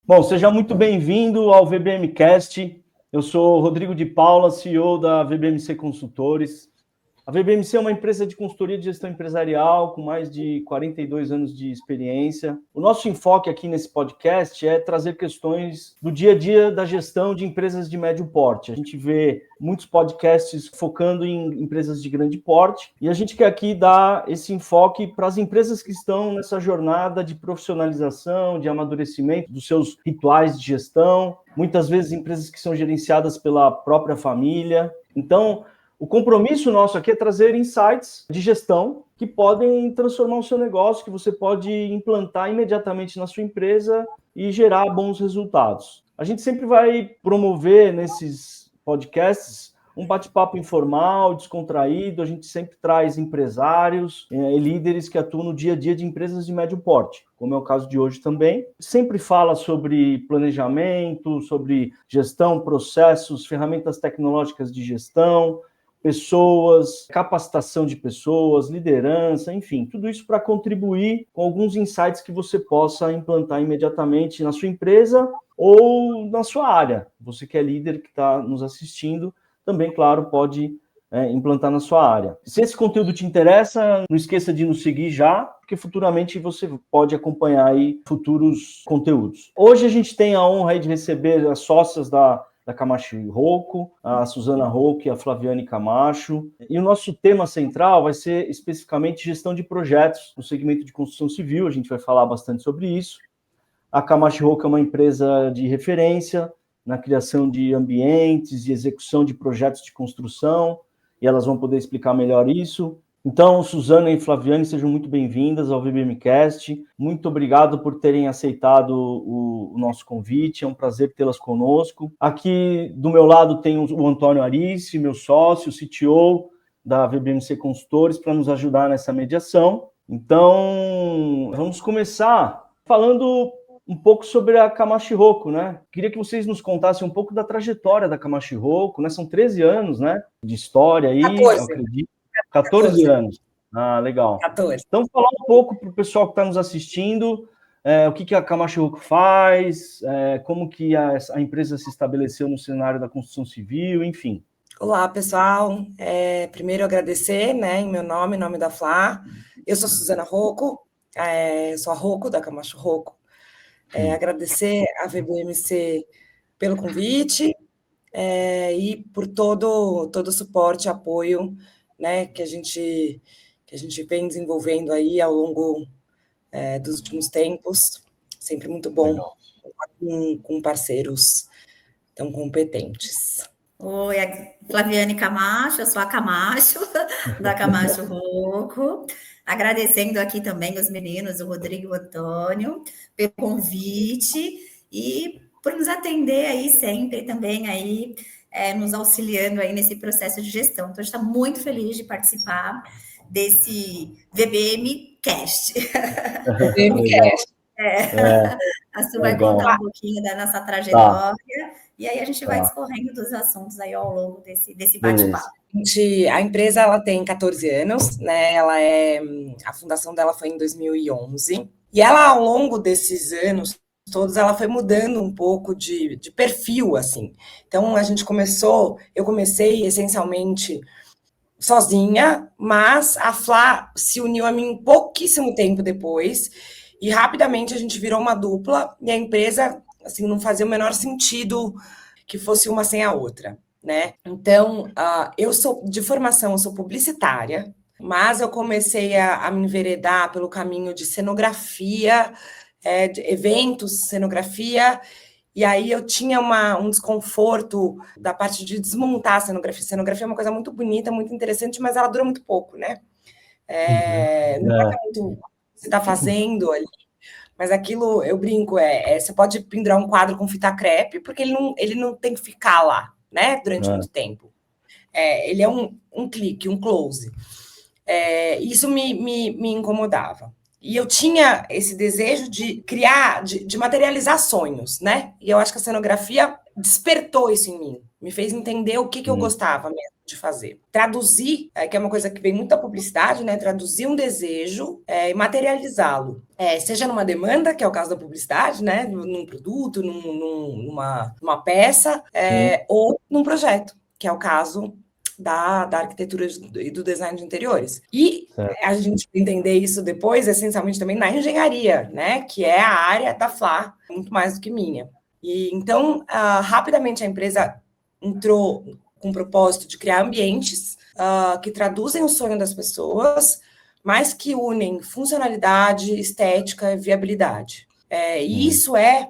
Bom, seja muito bem-vindo ao VBMcast. Eu sou Rodrigo de Paula, CEO da VBMC Consultores. A VBMC é uma empresa de consultoria de gestão empresarial com mais de 42 anos de experiência. O nosso enfoque aqui nesse podcast é trazer questões do dia a dia da gestão de empresas de médio porte. A gente vê muitos podcasts focando em empresas de grande porte e a gente quer aqui dar esse enfoque para as empresas que estão nessa jornada de profissionalização, de amadurecimento dos seus rituais de gestão, muitas vezes empresas que são gerenciadas pela própria família. Então, o compromisso nosso aqui é trazer insights de gestão que podem transformar o seu negócio, que você pode implantar imediatamente na sua empresa e gerar bons resultados. A gente sempre vai promover nesses podcasts um bate-papo informal, descontraído. A gente sempre traz empresários e líderes que atuam no dia a dia de empresas de médio porte, como é o caso de hoje também. Sempre fala sobre planejamento, sobre gestão, processos, ferramentas tecnológicas de gestão, pessoas, capacitação de pessoas, liderança, enfim, tudo isso para contribuir com alguns insights que você possa implantar imediatamente na sua empresa ou na sua área. Você que é líder que está nos assistindo, também, claro, pode implantar na sua área. Se esse conteúdo te interessa, não esqueça de nos seguir já, porque futuramente você pode acompanhar aí futuros conteúdos. Hoje a gente tem a honra aí de receber as sócias da Camacho Rocco, a Suzana Rocco e a Flaviane Camacho. E o nosso tema central vai ser especificamente gestão de projetos no segmento de construção civil. A gente vai falar bastante sobre isso. A Camacho Rocco é uma empresa de referência na criação de ambientes e execução de projetos de construção, e elas vão poder explicar melhor isso. Então, Suzana e Flaviane, sejam muito bem-vindas ao VBMcast. Muito obrigado por terem aceitado o nosso convite, é um prazer tê-las conosco. Aqui do meu lado tem o Antônio Arice, meu sócio, CTO da VBMC Consultores, para nos ajudar nessa mediação. Então, vamos começar falando um pouco sobre a Camacho Rocco, né? Queria que vocês nos contassem um pouco da trajetória da Camacho Rocco, né? São 13 anos, né, de história aí, 14. eu acredito. 14 anos. Ah, legal. 14. Então, falar um pouco para o pessoal que está nos assistindo, o que a Camacho Rocco faz, como que a empresa se estabeleceu no cenário da construção civil, enfim. Olá, pessoal. Primeiro agradecer, né, em meu nome, em nome da Flá. Eu sou Suzana Rocco, sou a Rocco da Camacho Rocco. Agradecer à VBMC pelo convite e por todo o suporte e apoio, né, que a gente vem desenvolvendo aí ao longo dos últimos tempos. Sempre muito bom com parceiros tão competentes. Oi, Flaviane Camacho, eu sou a Camacho, da Camacho Rocco. Agradecendo aqui também os meninos, o Rodrigo e o Antônio, pelo convite e por nos atender aí sempre também aí, nos auxiliando aí nesse processo de gestão. Então, a gente está muito feliz de participar desse VBMcast. VBMcast. A Su vai contar um pouquinho da nossa trajetória. E aí a gente vai discorrendo dos assuntos aí ao longo desse bate-papo. A empresa ela tem 14 anos, né? A fundação dela foi em 2011. E ela, ao longo desses anos todos, ela foi mudando um pouco de perfil, assim. Então, eu comecei essencialmente sozinha, mas a Flá se uniu a mim pouquíssimo tempo depois. E rapidamente a gente virou uma dupla e a empresa, assim, não fazia o menor sentido que fosse uma sem a outra, né? Então, eu sou de formação, eu sou publicitária, mas eu comecei a me enveredar pelo caminho de cenografia, de eventos, cenografia, e aí eu tinha um desconforto da parte de desmontar a cenografia. Cenografia é uma coisa muito bonita, muito interessante, mas ela dura muito pouco, né? Não importa muito o que você está fazendo ali, mas aquilo, eu brinco, você pode pendurar um quadro com fita crepe, porque ele não tem que ficar lá, né, durante muito tempo. Ele é um clique, um close. Isso me incomodava. E eu tinha esse desejo de criar, de materializar sonhos, né? E eu acho que a cenografia despertou isso em mim, me fez entender o que eu gostava mesmo de fazer. Traduzir, que é uma coisa que vem muito da publicidade, né? Traduzir um desejo e materializá-lo. Seja numa demanda, que é o caso da publicidade, né? Num produto, numa peça, ou num projeto, que é o caso da arquitetura e do design de interiores. E a gente entender isso depois, essencialmente também na engenharia, né? Que é a área da FLA, muito mais do que minha. E então, rapidamente a empresa entrou com o propósito de criar ambientes que traduzem o sonho das pessoas, mas que unem funcionalidade, estética e viabilidade. E isso é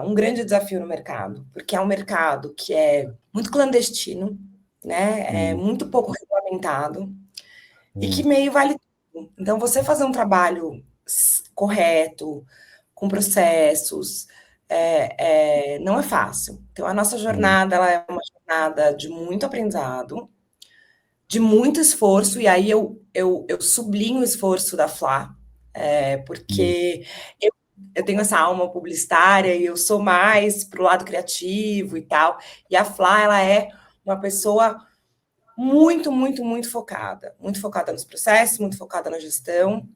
um grande desafio no mercado, porque é um mercado que é muito clandestino, né? É muito pouco regulamentado e que meio vale tudo. Então, você fazer um trabalho correto, com processos, não é fácil. Então, a nossa jornada ela é uma jornada de muito aprendizado, de muito esforço, e aí eu sublinho o esforço da FLA, porque eu tenho essa alma publicitária e eu sou mais para o lado criativo e tal, e a FLA ela é uma pessoa muito, muito, muito focada nos processos, muito focada na gestão.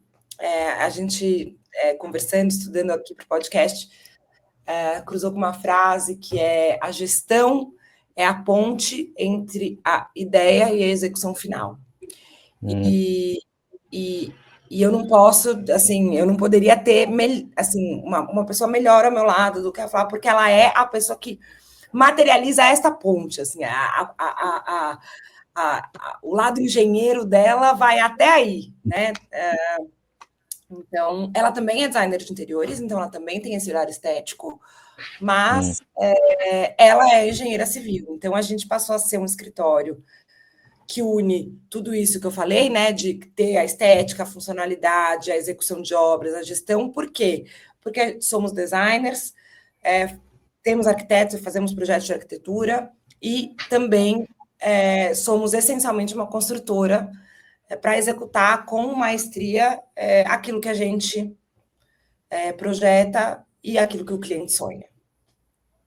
A gente, conversando, estudando aqui para o podcast, cruzou com uma frase que é: a gestão é a ponte entre a ideia e a execução final. E eu não posso, assim, eu não poderia ter, assim, uma pessoa melhor ao meu lado do que a Flá, porque ela é a pessoa que materializa esta ponte, assim, o lado engenheiro dela vai até aí, né? Então, ela também é designer de interiores, então ela também tem esse olhar estético, mas ela é engenheira civil. Então, a gente passou a ser um escritório que une tudo isso que eu falei, né, de ter a estética, a funcionalidade, a execução de obras, a gestão. Por quê? Porque somos designers, temos arquitetos e fazemos projetos de arquitetura, e também somos essencialmente uma construtora para executar com maestria aquilo que a gente projeta e aquilo que o cliente sonha.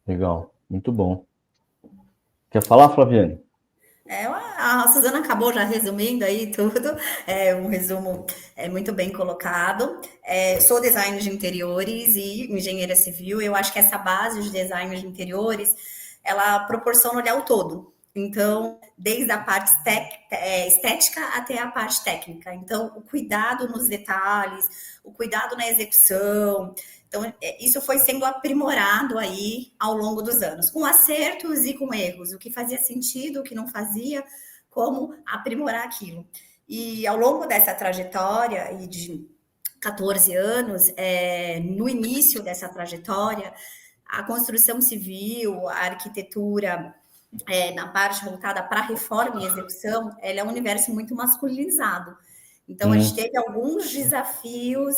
Legal, muito bom. Quer falar, Flaviane? A Suzana acabou já resumindo aí tudo, um resumo muito bem colocado. Sou designer de interiores e engenheira civil. Eu acho que essa base de design de interiores, ela proporciona olhar o todo. Então, desde a parte estética até a parte técnica. Então, o cuidado nos detalhes, o cuidado na execução. Então, isso foi sendo aprimorado aí ao longo dos anos, com acertos e com erros, o que fazia sentido, o que não fazia, como aprimorar aquilo. E ao longo dessa trajetória, e de 14 anos, no início dessa trajetória, a construção civil, a arquitetura, na parte voltada para reforma e execução, ela é um universo muito masculinizado. Então, a gente teve alguns desafios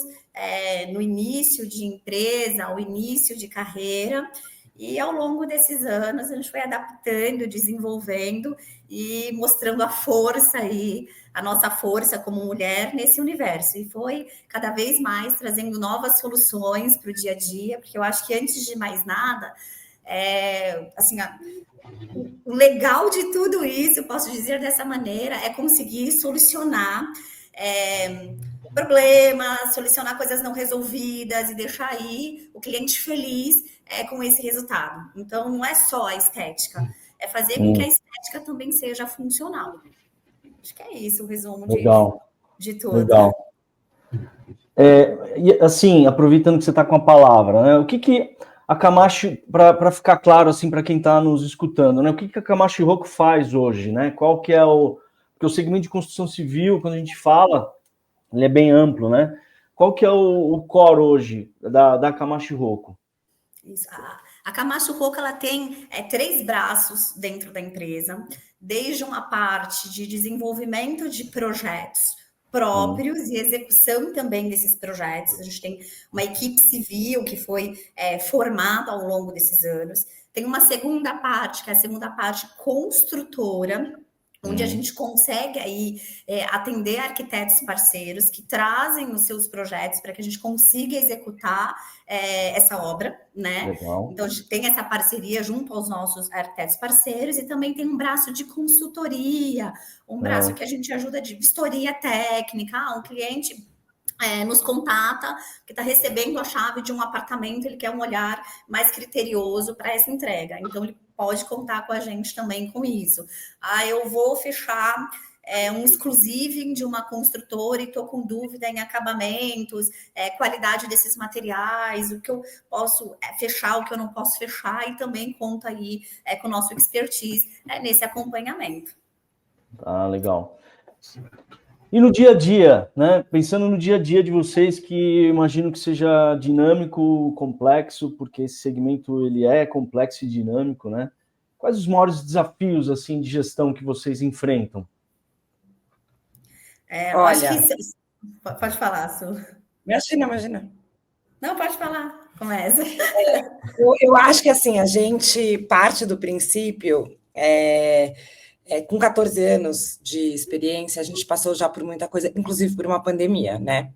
no início de empresa, ao início de carreira, e ao longo desses anos a gente foi adaptando, desenvolvendo e mostrando a força aí, a nossa força como mulher nesse universo. E foi cada vez mais trazendo novas soluções para o dia a dia, porque eu acho que antes de mais nada, assim, o legal de tudo isso, posso dizer dessa maneira, é conseguir solucionar problemas, solucionar coisas não resolvidas e deixar aí o cliente feliz com esse resultado. Então, não é só a estética, é fazer com que a estética também seja funcional. Acho que é isso o resumo de tudo. Legal. E assim, aproveitando que você está com a palavra, né? O que a Camacho, para ficar claro assim para quem está nos escutando, né? O que a Camacho Rocco faz hoje, né? Qual que é porque o segmento de construção civil, quando a gente fala, ele é bem amplo, né? Qual que é o core hoje da Camacho Rocco? Isso. A Camacho Rocco, ela tem 3 braços dentro da empresa, desde uma parte de desenvolvimento de projetos próprios e execução também desses projetos. A gente tem uma equipe civil que foi formada ao longo desses anos. Tem uma segunda parte, que é a segunda parte construtora, onde a gente consegue aí atender arquitetos parceiros que trazem os seus projetos para que a gente consiga executar essa obra, né? Legal. Então, a gente tem essa parceria junto aos nossos arquitetos parceiros e também tem um braço de consultoria, um braço que a gente ajuda de vistoria técnica. Um cliente nos contata, que está recebendo a chave de um apartamento, ele quer um olhar mais criterioso para essa entrega. Então, ele pode contar com a gente também com isso. Eu vou fechar um exclusive de uma construtora e estou com dúvida em acabamentos, qualidade desses materiais, o que eu posso fechar, o que eu não posso fechar, e também conta aí com o nosso expertise nesse acompanhamento. Ah, legal. E no dia a dia, né? Pensando no dia a dia de vocês, que eu imagino que seja dinâmico, complexo, porque esse segmento ele é complexo e dinâmico, né? Quais os maiores desafios assim de gestão que vocês enfrentam? Eu acho que pode falar, Su. Imagina. Não, pode falar. Começa. Eu acho que assim, a gente parte do princípio. Com 14 anos de experiência, a gente passou já por muita coisa, inclusive por uma pandemia, né?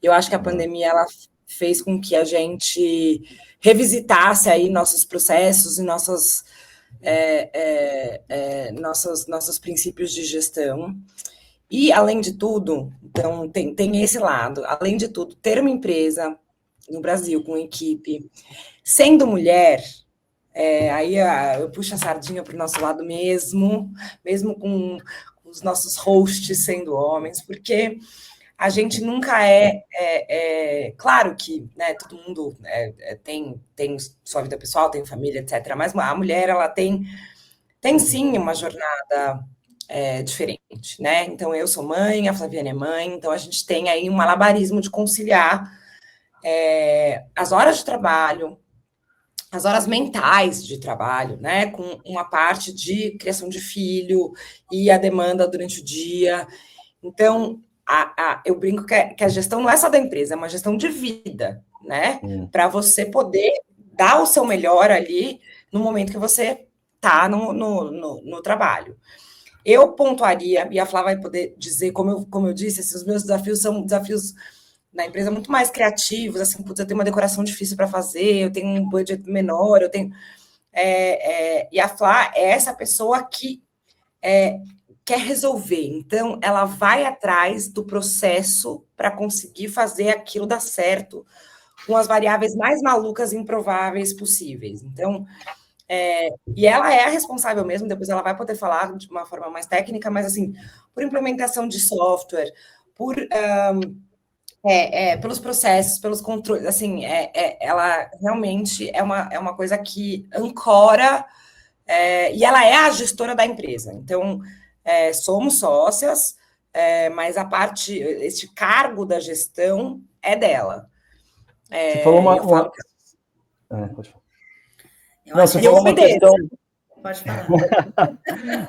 Eu acho que a pandemia ela fez com que a gente revisitasse aí nossos processos e nossos princípios de gestão. E, além de tudo, então, tem esse lado. Além de tudo, ter uma empresa no Brasil com equipe, sendo mulher... aí eu puxo a sardinha para o nosso lado mesmo com os nossos hosts sendo homens, porque a gente nunca claro que, né, todo mundo tem sua vida pessoal, tem família, etc., mas a mulher, ela tem sim uma jornada diferente, né? Então, eu sou mãe, a Flaviane é mãe, então a gente tem aí um malabarismo de conciliar as horas de trabalho, as horas mentais de trabalho, né, com uma parte de criação de filho e a demanda durante o dia. Então, eu brinco que a gestão não é só da empresa, é uma gestão de vida, né, para você poder dar o seu melhor ali no momento que você está no trabalho. Eu pontuaria, e a Flá vai poder dizer, como eu disse, os meus desafios são desafios na empresa muito mais criativos, assim, putz, eu tenho uma decoração difícil para fazer, eu tenho um budget menor, eu tenho... e a Flá é essa pessoa que quer resolver, então ela vai atrás do processo para conseguir fazer aquilo dar certo, com as variáveis mais malucas e improváveis possíveis. Então, e ela é a responsável mesmo, depois ela vai poder falar de uma forma mais técnica, mas assim, por implementação de software, pelos processos, pelos controles, assim, ela realmente é uma coisa que ancora, e ela é a gestora da empresa. Então, somos sócias, mas este cargo da gestão é dela. Você falou uma... Pode falar. Você falou uma questão... Pode falar.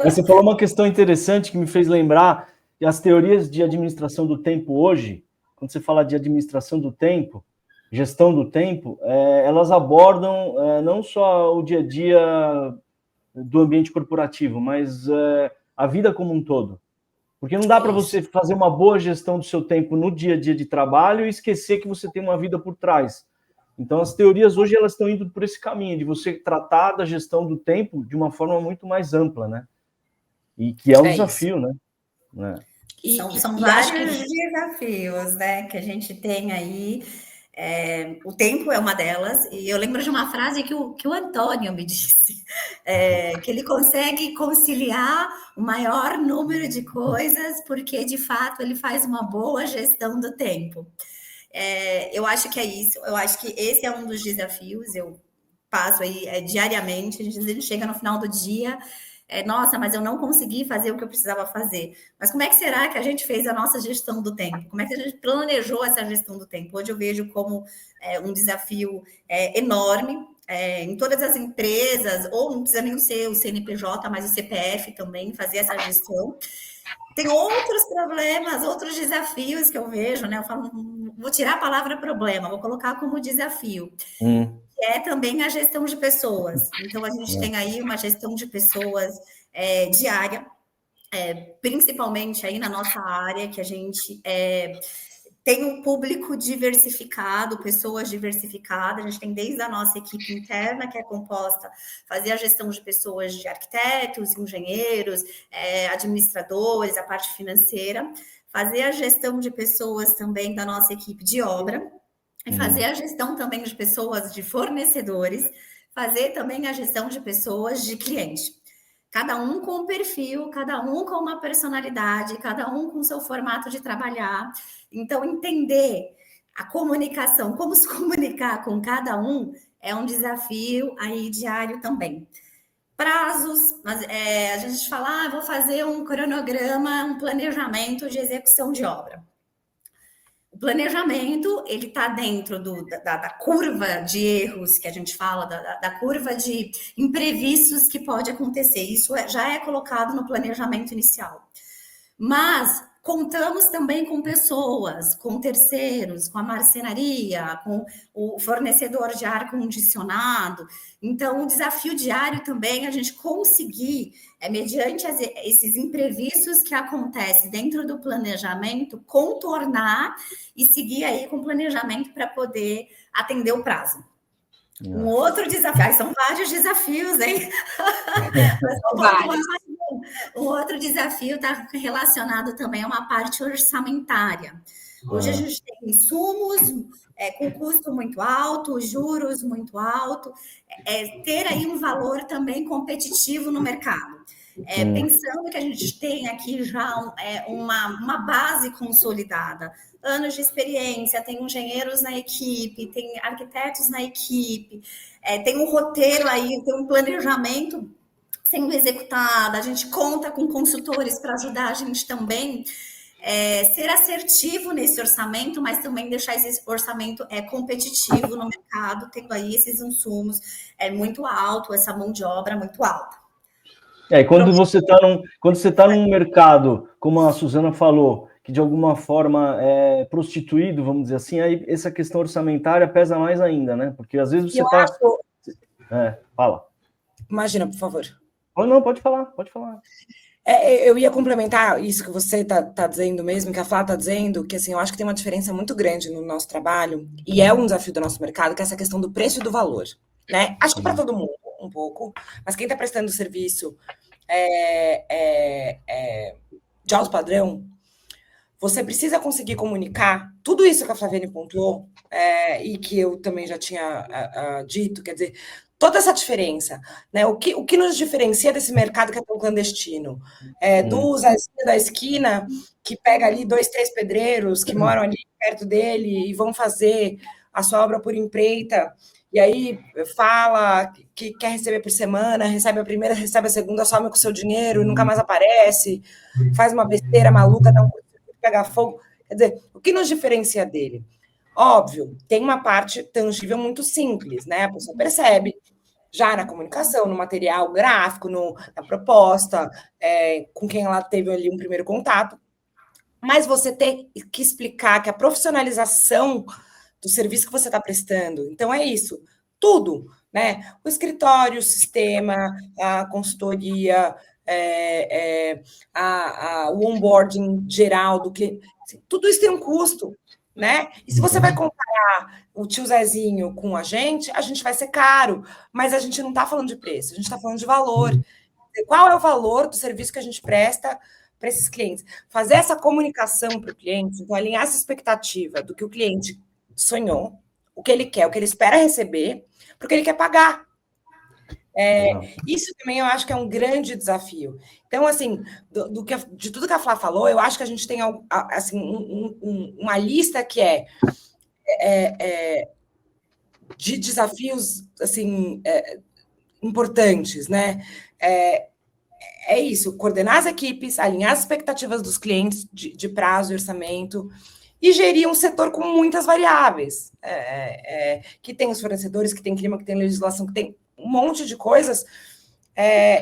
Você falou uma questão interessante que me fez lembrar que as teorias de administração do tempo hoje, quando você fala de administração do tempo, gestão do tempo, elas abordam não só o dia a dia do ambiente corporativo, mas a vida como um todo. Porque não dá para você fazer uma boa gestão do seu tempo no dia a dia de trabalho e esquecer que você tem uma vida por trás. Então, as teorias hoje elas estão indo por esse caminho, de você tratar da gestão do tempo de uma forma muito mais ampla, né? E que é um desafio, né? São vários desafios, né, que a gente tem aí. O tempo é uma delas, e eu lembro de uma frase que o Antônio me disse, que ele consegue conciliar o maior número de coisas, porque, de fato, ele faz uma boa gestão do tempo. Eu acho que é isso, eu acho que esse é um dos desafios, eu passo aí diariamente, a gente chega no final do dia, nossa, mas eu não consegui fazer o que eu precisava fazer. Mas como é que será que a gente fez a nossa gestão do tempo? Como é que a gente planejou essa gestão do tempo? Hoje eu vejo como um desafio enorme, em todas as empresas, ou não precisa nem ser o CNPJ, mas o CPF também, fazer essa gestão. Tem outros problemas, outros desafios que eu vejo, né? Eu falo, vou tirar a palavra problema, vou colocar como desafio. Que é também a gestão de pessoas. Então, a gente tem aí uma gestão de pessoas diária. principalmente aí na nossa área, que a gente tem um público diversificado, pessoas diversificadas, a gente tem desde a nossa equipe interna, que é composta, fazer a gestão de pessoas de arquitetos, engenheiros, administradores, a parte financeira, fazer a gestão de pessoas também da nossa equipe de obra, e fazer a gestão também de pessoas de fornecedores, fazer também a gestão de pessoas de cliente. Cada um com um perfil, cada um com uma personalidade, cada um com seu formato de trabalhar. Então, entender a comunicação, como se comunicar com cada um, é um desafio aí diário também. Prazos, a gente fala, vou fazer um cronograma, um planejamento de execução de obra. O planejamento, ele está dentro da curva de erros que a gente fala, da curva de imprevistos que pode acontecer. Isso já é colocado no planejamento inicial. Mas contamos também com pessoas, com terceiros, com a marcenaria, com o fornecedor de ar-condicionado. Então, o desafio diário também é a gente conseguir, mediante esses imprevistos que acontecem dentro do planejamento, contornar e seguir aí com o planejamento para poder atender o prazo. Um outro desafio, são vários desafios, hein? Um outro desafio está relacionado também a uma parte orçamentária. Hoje a gente tem insumos com custo muito alto, juros muito alto, ter aí um valor também competitivo no mercado. Pensando que a gente tem aqui já uma base consolidada, anos de experiência, tem engenheiros na equipe, tem arquitetos na equipe, tem um roteiro aí, tem um planejamento sendo executado, a gente conta com consultores para ajudar a gente também ser assertivo nesse orçamento, mas também deixar esse orçamento competitivo no mercado, tendo aí esses insumos muito alto, essa mão de obra muito alta. Quando você está num mercado, como a Suzana falou, que de alguma forma é prostituído, vamos dizer assim, aí essa questão orçamentária pesa mais ainda, né? Porque às vezes você está... Fala. Imagina, por favor. Não, pode falar. Eu ia complementar isso que você está dizendo mesmo, que a Flá está dizendo, que assim, eu acho que tem uma diferença muito grande no nosso trabalho, e é um desafio do nosso mercado, que é essa questão do preço e do valor, né? Acho que para todo mundo, um pouco, mas quem está prestando serviço de alto padrão, você precisa conseguir comunicar tudo isso que a Flaviane pontuou, e que eu também já tinha dito, quer dizer, toda essa diferença, né? O que nos diferencia desse mercado que é tão clandestino? Do Zezinho da esquina, que pega ali 2, 3 pedreiros que moram ali perto dele e vão fazer a sua obra por empreita, e aí fala que quer receber por semana, recebe a primeira, recebe a segunda, some com o seu dinheiro e nunca mais aparece, faz uma besteira maluca, dá um pega fogo. Quer dizer, o que nos diferencia dele? Óbvio, tem uma parte tangível muito simples, né? A pessoa percebe já na comunicação, no material gráfico, na proposta, com quem ela teve ali um primeiro contato. Mas você tem que explicar que a profissionalização do serviço que você está prestando, então é isso, tudo, né? O escritório, o sistema, a consultoria, o onboarding geral do cliente, tudo isso tem um custo, né? E se você vai comparar o tio Zezinho com a gente vai ser caro, mas a gente não está falando de preço, a gente está falando de valor. Qual é o valor do serviço que a gente presta para esses clientes? Fazer essa comunicação para o cliente, então alinhar essa expectativa do que o cliente sonhou, o que ele quer, o que ele espera receber, porque ele quer pagar. Isso também eu acho que é um grande desafio. Então, assim, de tudo que a Flá falou, eu acho que a gente tem assim, uma lista que de desafios assim, importantes, né? É isso, coordenar as equipes, alinhar as expectativas dos clientes de prazo e orçamento, e gerir um setor com muitas variáveis, que tem os fornecedores, que tem clima, que tem legislação, que tem um monte de coisas,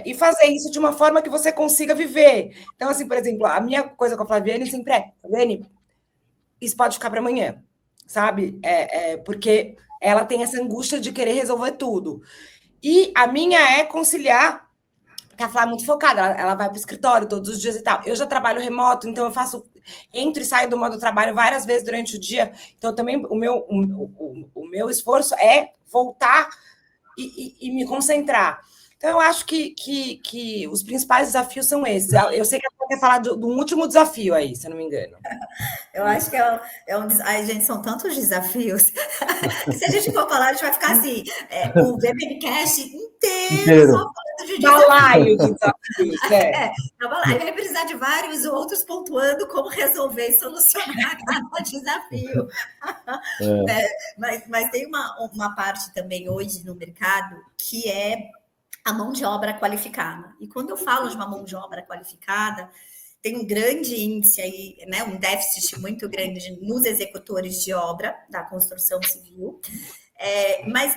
e fazer isso de uma forma que você consiga viver. Então, assim, por exemplo, a minha coisa com a Flaviane sempre Flaviane, isso pode ficar para amanhã, sabe? Porque ela tem essa angústia de querer resolver tudo. E a minha é conciliar porque a Flá é muito focada, ela vai para o escritório todos os dias e tal. Eu já trabalho remoto, então eu entro e saio do modo trabalho várias vezes durante o dia. Então também o meu esforço é voltar e me concentrar. Então, eu acho que os principais desafios são esses. Eu sei que ela quer falar do último desafio aí, se eu não me engano. Eu acho que Ai, gente, são tantos desafios. Se a gente for falar, a gente vai ficar assim, o VBMcast inteiro só falando de desafios. Balaio de desafios, Aí vai precisar de vários outros pontuando como resolver e solucionar cada desafio. Mas tem uma parte também hoje no mercado que é a mão de obra qualificada. E quando eu falo de uma mão de obra qualificada, tem um grande índice aí, né, um déficit muito grande nos executores de obra da construção civil, mas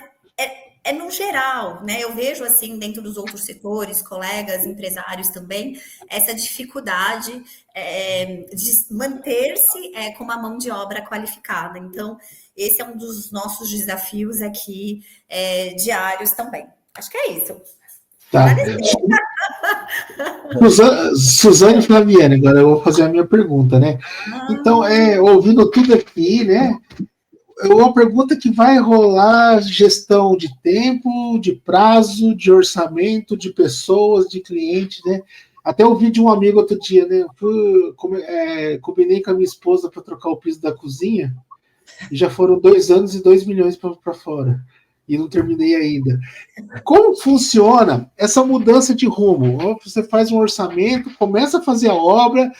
é no geral, né? Eu vejo assim dentro dos outros setores, colegas, empresários também, essa dificuldade de manter-se com uma mão de obra qualificada. Então, esse é um dos nossos desafios aqui diários também. Acho que é isso. Tá. Suzane Flaviane, agora eu vou fazer a minha pergunta, né? Então, ouvindo tudo aqui, né? Uma pergunta que vai rolar gestão de tempo, de prazo, de orçamento, de pessoas, de clientes, né? Até ouvi de um amigo outro dia, né? Combinei com a minha esposa para trocar o piso da cozinha e já foram 2 anos e 2 milhões para fora. E não terminei ainda. Como funciona essa mudança de rumo? Você faz um orçamento, começa a fazer a obra,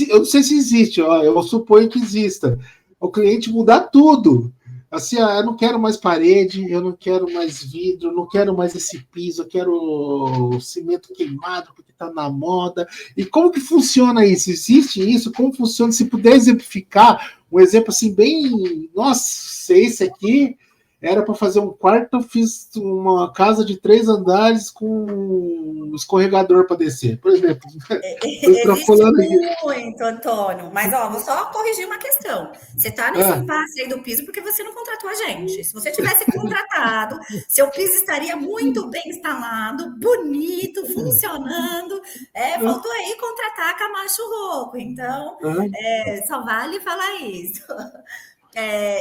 eu não sei se existe, eu suponho que exista. O cliente mudar tudo. Assim, eu não quero mais parede, eu não quero mais vidro, eu não quero mais esse piso, eu quero cimento queimado, porque está na moda. E como que funciona isso? Existe isso? Como funciona? Se puder exemplificar, um exemplo assim bem... Nossa, esse aqui... Era para fazer um quarto, eu fiz uma casa de 3 andares com um escorregador para descer, por exemplo. Existe muito, Antônio. Mas, vou só corrigir uma questão. Você está nesse impasse aí do piso porque você não contratou a gente. Se você tivesse contratado, seu piso estaria muito bem instalado, bonito, funcionando. Faltou aí contratar a Camacho Rocco. Então, só vale falar isso.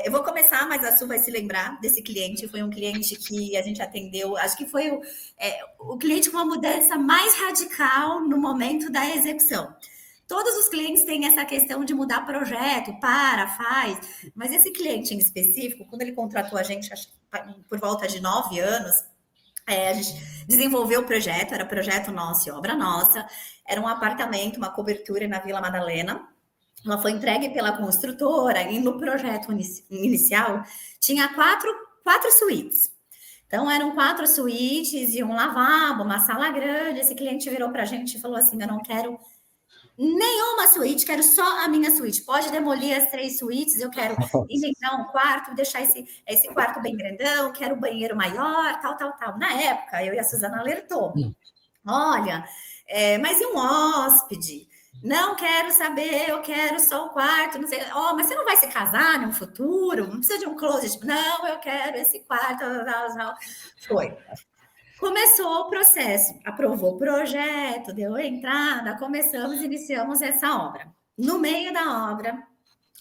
Eu vou começar, mas a Su vai se lembrar desse cliente. Foi um cliente que a gente atendeu, acho que foi o cliente com uma mudança mais radical no momento da execução. Todos os clientes têm essa questão de mudar projeto, faz, mas esse cliente em específico, quando ele contratou a gente, acho que por volta de 9 anos, a gente desenvolveu o projeto, era projeto nosso e obra nossa, era um apartamento, uma cobertura na Vila Madalena. Ela foi entregue pela construtora e no projeto inicial tinha quatro suítes. Então, eram 4 suítes e um lavabo, uma sala grande. Esse cliente virou para a gente e falou assim, eu não quero nenhuma suíte, quero só a minha suíte. Pode demolir as 3 suítes, eu quero inventar um quarto, deixar esse quarto bem grandão, quero um banheiro maior, tal. Na época, eu e a Suzana alertou. Olha, mas e um hóspede? Não quero saber, eu quero só o quarto, não sei. Mas você não vai se casar no futuro? Não precisa de um closet? Não, eu quero esse quarto. Tal. Foi. Começou o processo, aprovou o projeto, deu a entrada, iniciamos essa obra. No meio da obra,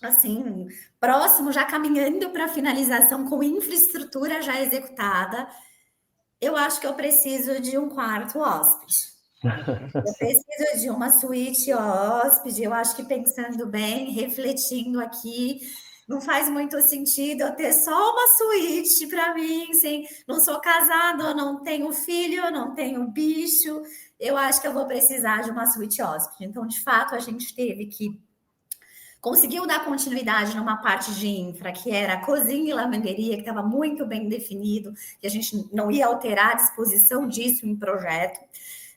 assim, próximo, já caminhando para a finalização, com infraestrutura já executada, eu acho que eu preciso de um quarto hóspede. Eu preciso de uma suíte hóspede. Eu acho que pensando bem, refletindo aqui, não faz muito sentido eu ter só uma suíte para mim, não sou casada, não tenho filho, não tenho bicho. Eu acho que eu vou precisar de uma suíte hóspede. Então, de fato, a gente teve que conseguiu dar continuidade numa parte de infra, que era a cozinha e lavanderia, que estava muito bem definido, que a gente não ia alterar a disposição disso em projeto.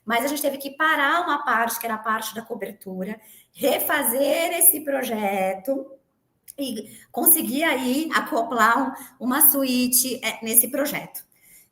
Mas a gente teve que parar uma parte, que era a parte da cobertura, refazer esse projeto e conseguir aí acoplar uma suíte nesse projeto.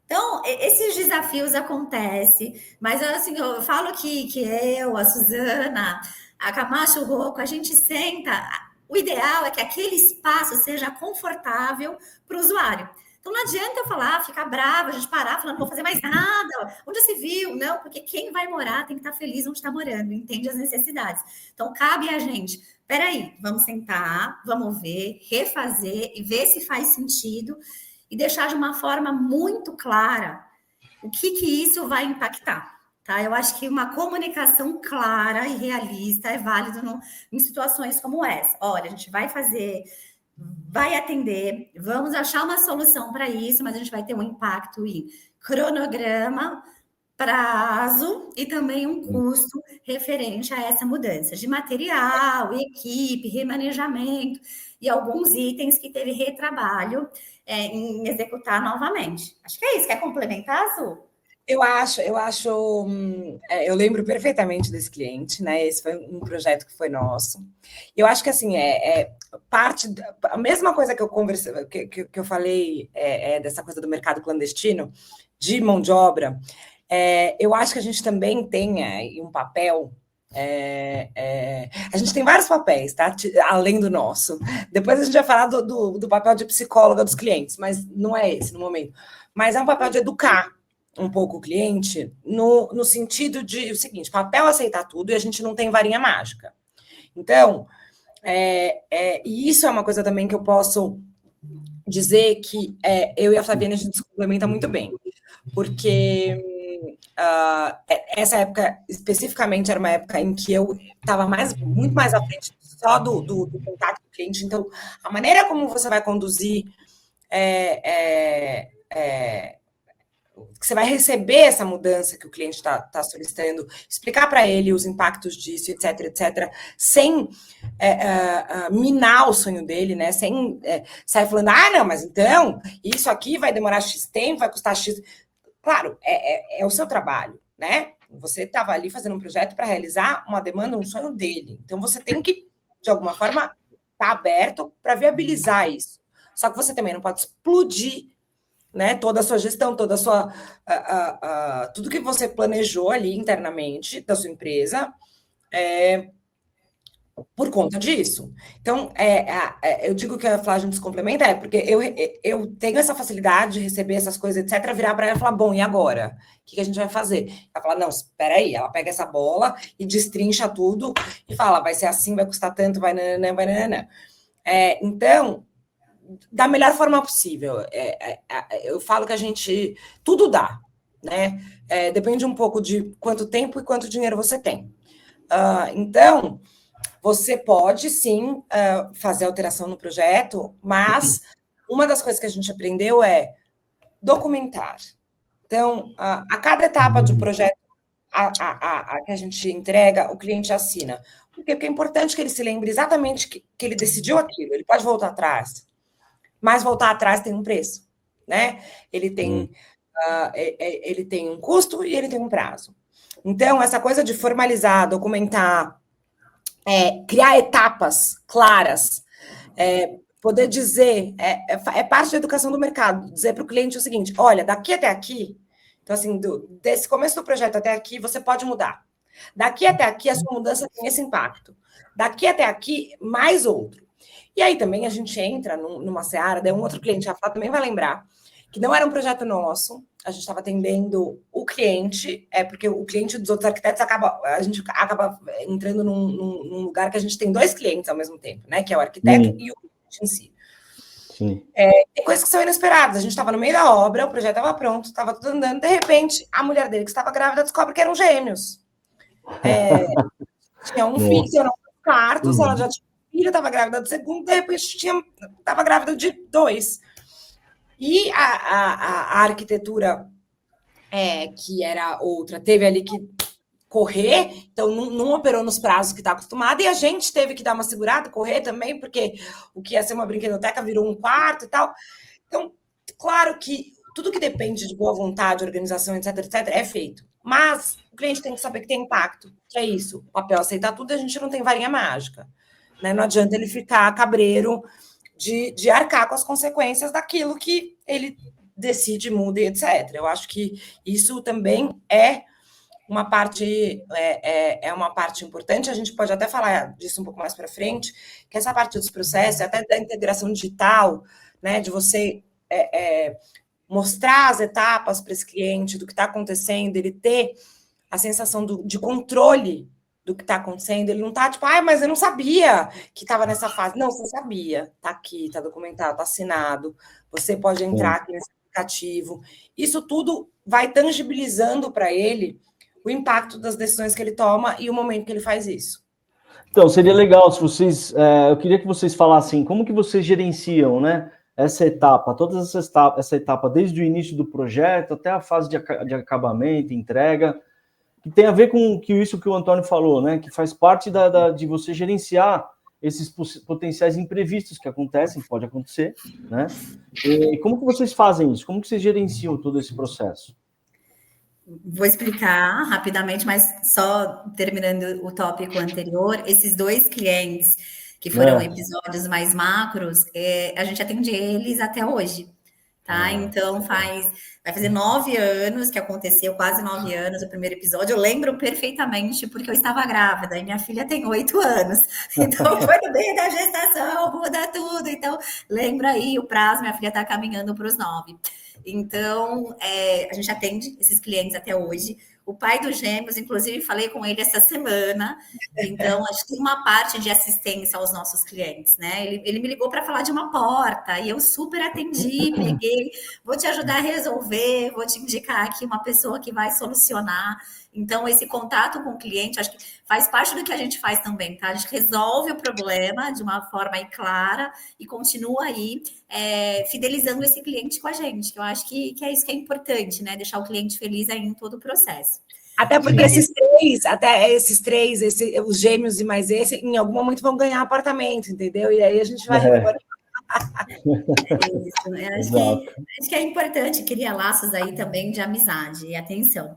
Então, esses desafios acontecem, mas assim, eu falo que eu, a Suzana, a Camacho Rocco, a gente senta. O ideal é que aquele espaço seja confortável para o usuário. Então não adianta eu falar, ficar brava, a gente parar falando, não vou fazer mais nada, onde já se viu? Não, porque quem vai morar tem que estar feliz onde está morando, entende as necessidades. Então cabe a gente, peraí, vamos sentar, vamos ver, refazer e ver se faz sentido e deixar de uma forma muito clara o que isso vai impactar. Tá? Eu acho que uma comunicação clara e realista é válido em situações como essa. Olha, a gente vai fazer, vai atender, vamos achar uma solução para isso, mas a gente vai ter um impacto em cronograma, prazo e também um custo referente a essa mudança de material, equipe, remanejamento e alguns itens que teve retrabalho em executar novamente. Acho que é isso. Quer complementar, Azul? Eu lembro perfeitamente desse cliente, né? Esse foi um projeto que foi nosso. Eu acho que assim a mesma coisa que eu conversei, que eu falei dessa coisa do mercado clandestino de mão de obra. Eu acho que a gente também tem um papel. A gente tem vários papéis, tá? Além do nosso. Depois a gente vai falar do papel de psicóloga dos clientes, mas não é esse no momento. Mas é um papel de educar um pouco o cliente, no sentido de o seguinte: papel aceitar tudo e a gente não tem varinha mágica. Então, e isso é uma coisa também que eu posso dizer que eu e a Flaviane a gente se complementa muito bem, porque essa época especificamente era uma época em que eu estava muito mais à frente só do contato com o cliente. Então, a maneira como você vai conduzir que você vai receber essa mudança que o cliente está solicitando, explicar para ele os impactos disso, etc., sem minar o sonho dele, né? Sem sair falando, não, mas então, isso aqui vai demorar X tempo, vai custar X... Claro, é o seu trabalho, né? Você estava ali fazendo um projeto para realizar uma demanda, um sonho dele. Então, você tem que, de alguma forma, estar aberto para viabilizar isso. Só que você também não pode explodir, né, toda a sua gestão, toda a sua tudo que você planejou ali internamente da sua empresa por conta disso. Então, eu digo que a Flávia nos complementa, porque eu tenho essa facilidade de receber essas coisas, etc., virar para ela e falar, bom, e agora? O que a gente vai fazer? Ela fala, não, espera aí, ela pega essa bola e destrincha tudo e fala, vai ser assim, vai custar tanto, vai nananã, vai nananã. Então, da melhor forma possível. Eu falo que a gente... Tudo dá, né? Depende um pouco de quanto tempo e quanto dinheiro você tem. Então, você pode, sim, fazer alteração no projeto, mas uma das coisas que a gente aprendeu é documentar. Então, a cada etapa do projeto que a gente entrega, o cliente assina. Por quê? Porque é importante que ele se lembre exatamente que ele decidiu aquilo. Ele pode voltar atrás, mas voltar atrás tem um preço, né? Ele tem um custo e ele tem um prazo. Então, essa coisa de formalizar, documentar, criar etapas claras, poder dizer, é parte da educação do mercado, dizer para o cliente o seguinte, olha, daqui até aqui, então assim, desse começo do projeto até aqui, você pode mudar. Daqui até aqui, a sua mudança tem esse impacto. Daqui até aqui, mais outro. E aí também a gente entra numa seara, daí um outro cliente, a Flá também vai lembrar, que não era um projeto nosso, a gente estava atendendo o cliente, porque o cliente dos outros arquitetos a gente acaba entrando num lugar que a gente tem dois clientes ao mesmo tempo, né? Que é o arquiteto e o cliente em si. Sim. Tem coisas que são inesperadas. A gente estava no meio da obra, o projeto estava pronto, estava tudo andando, de repente, a mulher dele, que estava grávida, descobre que eram gêmeos. Tinha um filho, não quartos, ela já tinha filha, estava grávida do segundo, de repente estava grávida de 2. E a arquitetura, que era outra, teve ali que correr, então não operou nos prazos que está acostumada, e a gente teve que dar uma segurada, correr também, porque o que ia ser uma brinquedoteca virou um quarto e tal. Então, claro que tudo que depende de boa vontade, organização, etc., é feito. Mas o cliente tem que saber que tem impacto, que é isso. O papel aceitar tudo, a gente não tem varinha mágica. Né? Não adianta ele ficar cabreiro de arcar com as consequências daquilo que ele decide, muda, etc. Eu acho que isso também é uma parte uma parte importante. A gente pode até falar disso um pouco mais para frente, que essa parte dos processos, até da integração digital, né, de você mostrar as etapas para esse cliente do que está acontecendo, ele ter a sensação de controle do que está acontecendo, ele não está tipo, mas eu não sabia que estava nessa fase. Não, você sabia, está aqui, está documentado, está assinado, você pode entrar aqui nesse aplicativo. Isso tudo vai tangibilizando para ele o impacto das decisões que ele toma e o momento que ele faz isso. Então, seria legal se vocês... eu queria que vocês falassem como que vocês gerenciam, né, essa etapa, essa etapa desde o início do projeto até a fase de acabamento, entrega, que tem a ver com isso que o Antônio falou, né, que faz parte de você gerenciar esses potenciais imprevistos que acontecem, pode acontecer, né? E como que vocês fazem isso? Como que vocês gerenciam todo esse processo? Vou explicar rapidamente, mas só terminando o tópico anterior, esses 2 clientes que foram episódios mais macros, a gente atende eles até hoje, tá? Então, vai fazer 9 anos que aconteceu, quase 9 anos o primeiro episódio. Eu lembro perfeitamente porque eu estava grávida e minha filha tem 8 anos. Então, foi no meio da gestação, muda tudo. Então, lembra aí o prazo, minha filha está caminhando para os 9. Então, a gente atende esses clientes até hoje. O pai dos gêmeos, inclusive, falei com ele essa semana. Então, acho que tem uma parte de assistência aos nossos clientes, né? Ele me ligou para falar de uma porta e eu super atendi, peguei, vou te ajudar a resolver, vou te indicar aqui uma pessoa que vai solucionar. Então, esse contato com o cliente, acho que faz parte do que a gente faz também, tá? A gente resolve o problema de uma forma aí clara e continua aí fidelizando esse cliente com a gente, que eu acho que é isso que é importante, né? Deixar o cliente feliz aí em todo o processo. Até porque esses três, os gêmeos e mais esse, em algum momento vão ganhar apartamento, entendeu? E aí a gente vai... Acho que é importante criar laços aí também de amizade e atenção.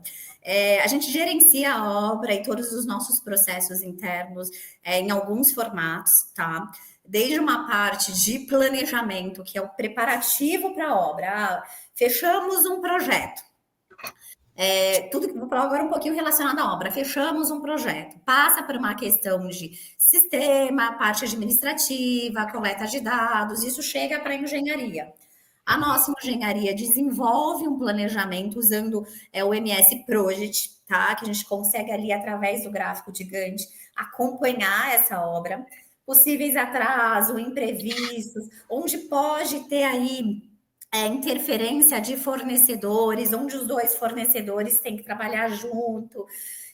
A gente gerencia a obra e todos os nossos processos internos em alguns formatos, tá? Desde uma parte de planejamento, que é o preparativo para a obra. Fechamos um projeto. Vou falar agora um pouquinho relacionado à obra. Fechamos um projeto. Passa por uma questão de sistema, parte administrativa, coleta de dados. Isso chega para a engenharia. A nossa engenharia desenvolve um planejamento usando o MS Project, tá? Que a gente consegue ali, através do gráfico de Gantt, acompanhar essa obra. Possíveis atrasos, imprevistos, onde pode ter aí interferência de fornecedores, onde os 2 fornecedores têm que trabalhar junto.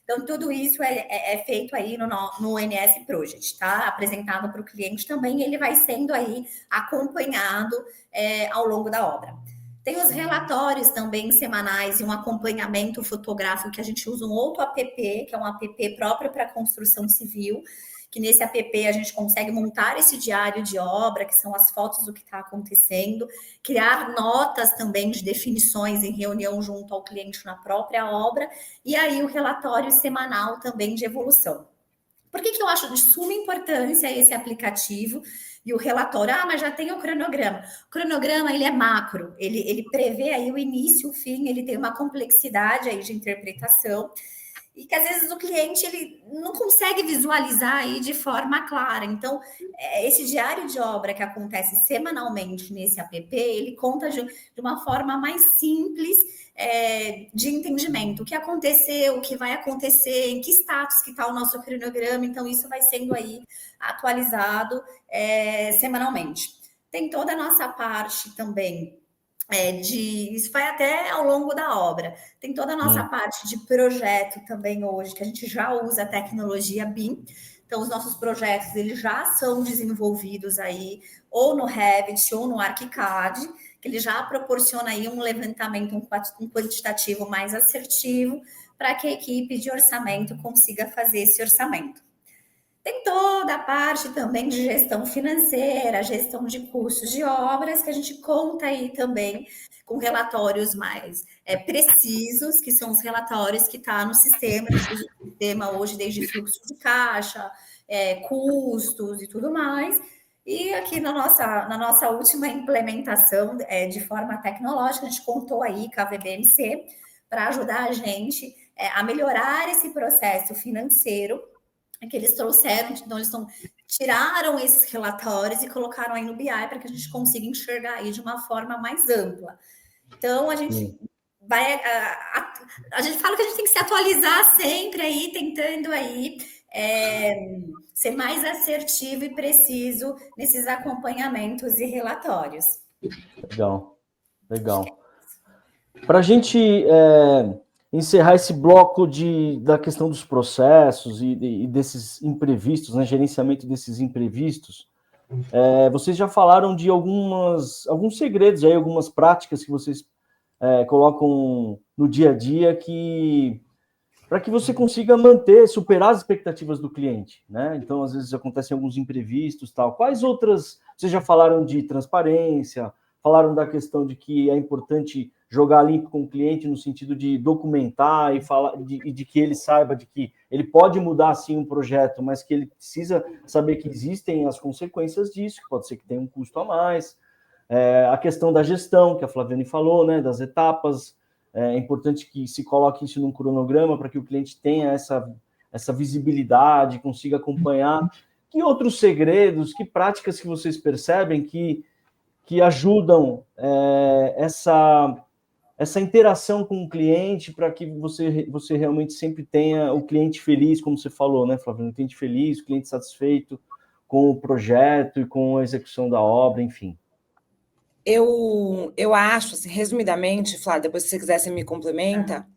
Então, tudo isso é feito aí no NS Project, tá? Apresentado para o cliente também, ele vai sendo aí acompanhado ao longo da obra. Tem os relatórios também semanais e um acompanhamento fotográfico que a gente usa um outro app, que é um app próprio para construção civil, que nesse app a gente consegue montar esse diário de obra, que são as fotos do que está acontecendo, criar notas também de definições em reunião junto ao cliente na própria obra, e aí o relatório semanal também de evolução. Por que eu acho de suma importância esse aplicativo e o relatório? Mas já tem o cronograma. O cronograma, ele é macro, ele prevê aí o início, o fim, ele tem uma complexidade aí de interpretação, e que às vezes o cliente ele não consegue visualizar aí de forma clara. Então, esse diário de obra que acontece semanalmente nesse app, ele conta de uma forma mais simples de entendimento. O que aconteceu, o que vai acontecer, em que status que está o nosso cronograma. Então, isso vai sendo aí atualizado semanalmente. Tem toda a nossa parte também isso vai até ao longo da obra. Tem toda a nossa parte de projeto também hoje, que a gente já usa a tecnologia BIM. Então, os nossos projetos eles já são desenvolvidos aí ou no Revit ou no ArchiCAD, que ele já proporciona aí um levantamento, um quantitativo mais assertivo para que a equipe de orçamento consiga fazer esse orçamento. Tem toda a parte também de gestão financeira, gestão de custos de obras, que a gente conta aí também com relatórios mais precisos, que são os relatórios que estão no sistema, o sistema hoje desde fluxo de caixa, custos e tudo mais. E aqui na nossa última implementação de forma tecnológica, a gente contou aí com a VBMC para ajudar a gente a melhorar esse processo financeiro que eles trouxeram. Então, eles estão tiraram esses relatórios e colocaram aí no BI para que a gente consiga enxergar aí de uma forma mais ampla. Então, a gente vai... A gente fala que a gente tem que se atualizar sempre aí, tentando aí ser mais assertivo e preciso nesses acompanhamentos e relatórios. Legal. Para a gente encerrar esse bloco da questão dos processos e desses imprevistos, né, gerenciamento desses imprevistos, vocês já falaram de alguns segredos, aí, algumas práticas que vocês colocam no dia a dia para que você consiga superar as expectativas do cliente, né? Então, às vezes, acontecem alguns imprevistos, tal. Quais outras... Vocês já falaram de transparência, falaram da questão de que é importante jogar limpo com o cliente no sentido de documentar e falar de que ele saiba de que ele pode mudar, sim, um projeto, mas que ele precisa saber que existem as consequências disso, que pode ser que tenha um custo a mais. A questão da gestão, que a Flaviane falou, né, das etapas. É importante que se coloque isso num cronograma para que o cliente tenha essa visibilidade, consiga acompanhar. Que outros segredos, que práticas que vocês percebem que ajudam essa interação com o cliente para que você realmente sempre tenha o cliente feliz, como você falou, né, Flaviano? O cliente feliz, o cliente satisfeito com o projeto e com a execução da obra, enfim. Eu acho, assim, resumidamente, Flá, depois se você quiser, você me complementa,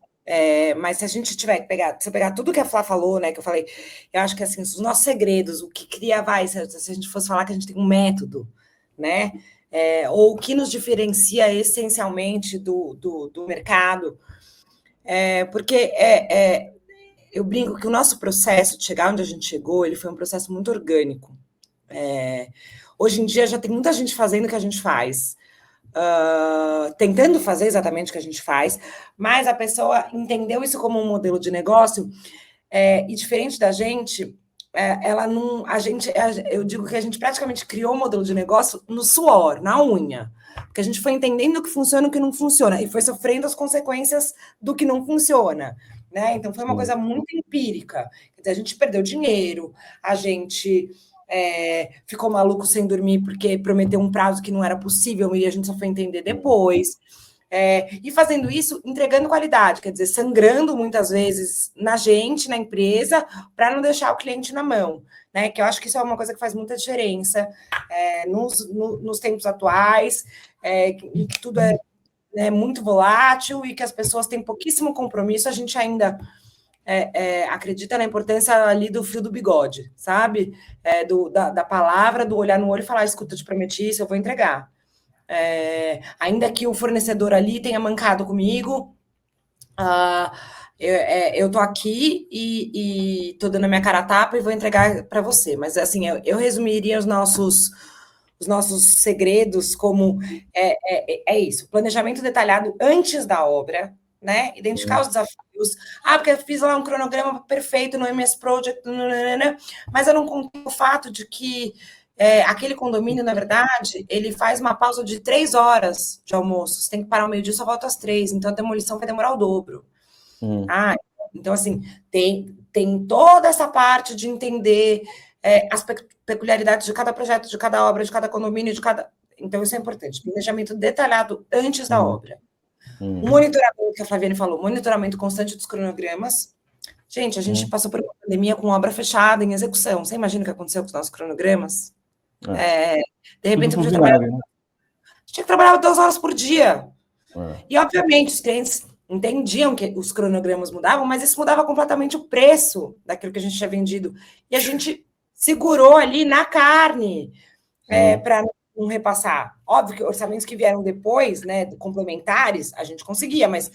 mas se a gente tiver que pegar tudo que a Flá falou, né, que eu falei, eu acho que, assim, os nossos segredos, o que cria, se a gente fosse falar que a gente tem um método, né, ou o que nos diferencia essencialmente do mercado, porque eu brinco que o nosso processo de chegar onde a gente chegou, ele foi um processo muito orgânico. Hoje em dia já tem muita gente fazendo o que a gente faz, tentando fazer exatamente o que a gente faz, mas a pessoa entendeu isso como um modelo de negócio, e diferente da gente, eu digo que a gente praticamente criou um modelo de negócio no suor, na unha, porque a gente foi entendendo o que funciona e o que não funciona, e foi sofrendo as consequências do que não funciona, né? Então foi uma coisa muito empírica. Quer dizer, a gente perdeu dinheiro, a gente ficou maluco sem dormir porque prometeu um prazo que não era possível e a gente só foi entender depois. E fazendo isso, entregando qualidade, quer dizer, sangrando muitas vezes na gente, na empresa, para não deixar o cliente na mão, né? Que eu acho que isso é uma coisa que faz muita diferença nos tempos atuais, em que tudo é muito volátil e que as pessoas têm pouquíssimo compromisso, a gente ainda acredita na importância ali do fio do bigode, sabe? Da palavra, do olhar no olho e falar, escuta, eu te prometi isso, eu vou entregar. Ainda que o fornecedor ali tenha mancado comigo, eu tô aqui e tô dando a minha cara a tapa e vou entregar para você. Mas, assim, eu resumiria os nossos segredos como isso, planejamento detalhado antes da obra, né? Identificar os desafios. Porque eu fiz lá um cronograma perfeito no MS Project, mas eu não contei o fato de que aquele condomínio, na verdade, ele faz uma pausa de 3 horas de almoço. Você tem que parar ao meio-dia, só volta às 3. Então, a demolição vai demorar o dobro. Então, assim, tem toda essa parte de entender as peculiaridades de cada projeto, de cada obra, de cada condomínio, Então, isso é importante. Planejamento detalhado antes da obra. O monitoramento, que a Flaviane falou, monitoramento constante dos cronogramas. Gente, a gente passou por uma pandemia com obra fechada em execução. Você imagina o que aconteceu com os nossos cronogramas? De repente, eu tinha que trabalhar 2 horas por dia. E, obviamente, os clientes entendiam que os cronogramas mudavam, mas isso mudava completamente o preço daquilo que a gente tinha vendido. E a gente segurou ali na carne para não repassar. Óbvio que orçamentos que vieram depois, né, complementares, a gente conseguia, mas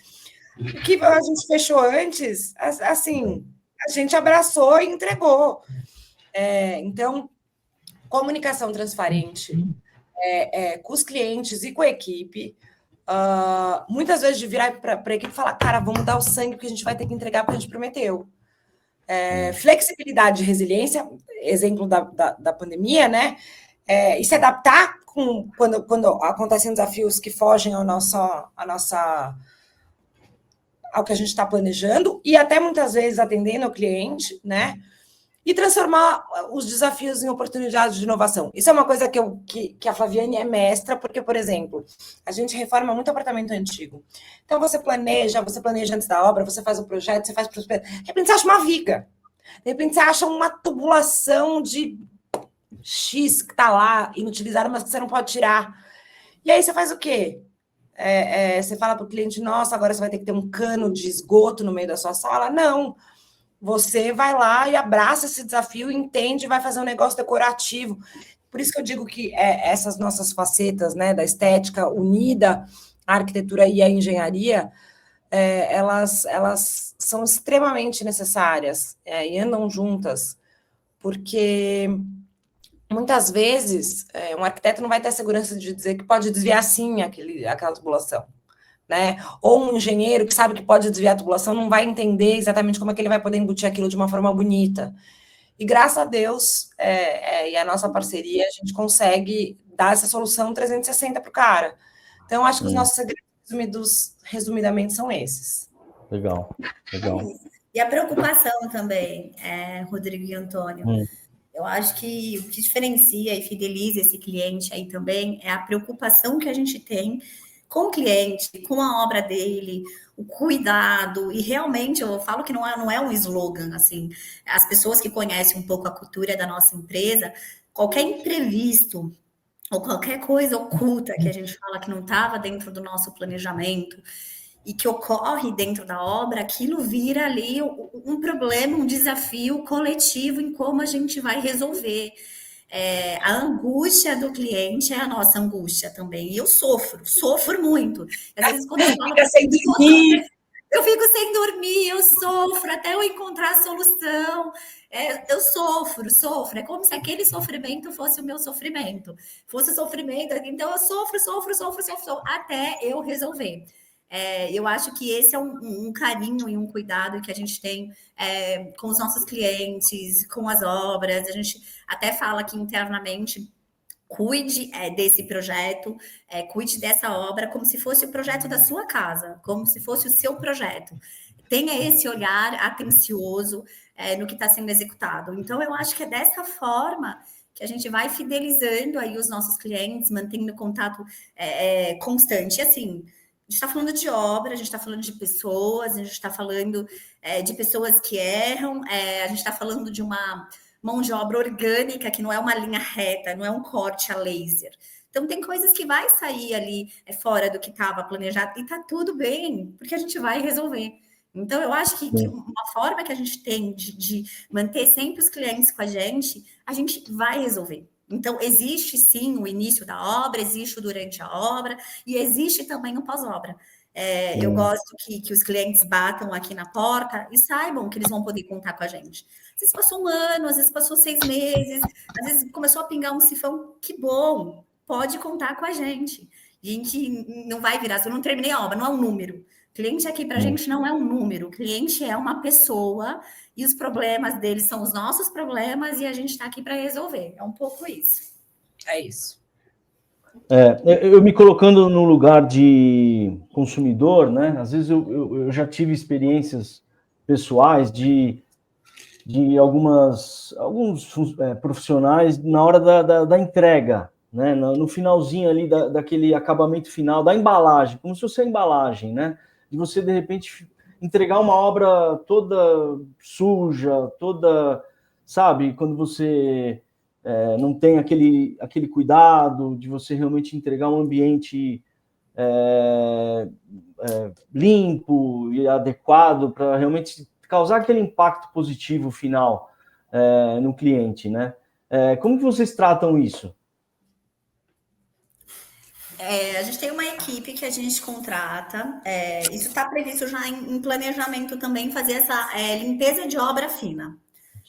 o que a gente fechou antes, assim, a gente abraçou e entregou. Então, comunicação transparente com os clientes e com a equipe. Muitas vezes de virar para a equipe e falar, cara, vamos dar o sangue porque a gente vai ter que entregar porque a gente prometeu. Flexibilidade e resiliência, exemplo da pandemia, né? E se adaptar quando acontecem desafios que fogem ao que a gente está planejando, e até muitas vezes atendendo ao cliente, né? e transformar os desafios em oportunidades de inovação. Isso é uma coisa que a Flaviane é mestra, porque, por exemplo, a gente reforma muito apartamento antigo. Então, você planeja antes da obra, você faz o projeto, você faz... De repente, você acha uma viga. De repente, você acha uma tubulação de X que está lá, inutilizada, mas que você não pode tirar. E aí, você faz o quê? Você fala para o cliente, nossa, agora você vai ter que ter um cano de esgoto no meio da sua sala? Não. Você vai lá e abraça esse desafio, entende, vai fazer um negócio decorativo. Por isso que eu digo que essas nossas facetas, né, da estética unida à arquitetura e à engenharia, elas são extremamente necessárias e andam juntas, porque muitas vezes um arquiteto não vai ter a segurança de dizer que pode desviar sim aquela tubulação. Né? Ou um engenheiro que sabe que pode desviar a tubulação não vai entender exatamente como é que ele vai poder embutir aquilo de uma forma bonita. E graças a Deus e a nossa parceria, a gente consegue dar essa solução 360 para o cara. Então, acho que os nossos segredos, resumidamente, são esses. Legal. E a preocupação também, Rodrigo e Antônio. Eu acho que o que diferencia e fideliza esse cliente aí também é a preocupação que a gente tem com o cliente, com a obra dele, o cuidado, e realmente eu falo que não é um slogan, assim, as pessoas que conhecem um pouco a cultura da nossa empresa, qualquer imprevisto ou qualquer coisa oculta que a gente fala que não estava dentro do nosso planejamento e que ocorre dentro da obra, aquilo vira ali um problema, um desafio coletivo em como a gente vai resolver. A angústia do cliente é a nossa angústia também. E eu sofro muito. Às vezes, quando eu falo sem dormir. Eu fico sem dormir, eu sofro até eu encontrar a solução. Eu sofro. É como se aquele sofrimento fosse o meu sofrimento. Fosse sofrimento, então eu sofro até eu resolver. Eu acho que esse é um carinho e um cuidado que a gente tem com os nossos clientes, com as obras. A gente até fala aqui internamente, cuide desse projeto, cuide dessa obra como se fosse o projeto da sua casa, como se fosse o seu projeto. Tenha esse olhar atencioso no que está sendo executado. Então, eu acho que é dessa forma que a gente vai fidelizando aí os nossos clientes, mantendo contato constante. E assim, a gente está falando de obra, a gente está falando de pessoas, a gente está falando de pessoas que erram, a gente está falando de uma mão de obra orgânica, que não é uma linha reta, não é um corte a laser. Então, tem coisas que vai sair ali fora do que estava planejado, e está tudo bem, porque a gente vai resolver. Então, eu acho que uma forma que a gente tem de manter sempre os clientes com a gente vai resolver. Então, existe sim o início da obra, existe o durante a obra e existe também o pós-obra. Eu gosto que os clientes batam aqui na porta e saibam que eles vão poder contar com a gente. Às vezes passou um ano, às vezes passou 6 meses, às vezes começou a pingar um sifão, que bom, pode contar com a gente. A gente não vai virar, se eu não terminei a obra, não é um número. Cliente aqui para a gente não é um número, o cliente é uma pessoa e os problemas deles são os nossos problemas e a gente está aqui para resolver. É um pouco isso. É isso. Eu me colocando no lugar de consumidor, né? Às vezes eu já tive experiências pessoais de alguns profissionais na hora da entrega, né? No finalzinho ali daquele acabamento final, da embalagem, como se fosse a embalagem, né? De você, de repente, entregar uma obra toda suja, toda, sabe? Quando você não tem aquele cuidado de você realmente entregar um ambiente limpo e adequado para realmente causar aquele impacto positivo final no cliente, né? Como que vocês tratam isso? A gente tem uma equipe que a gente contrata, isso está previsto já em planejamento também, fazer essa limpeza de obra fina.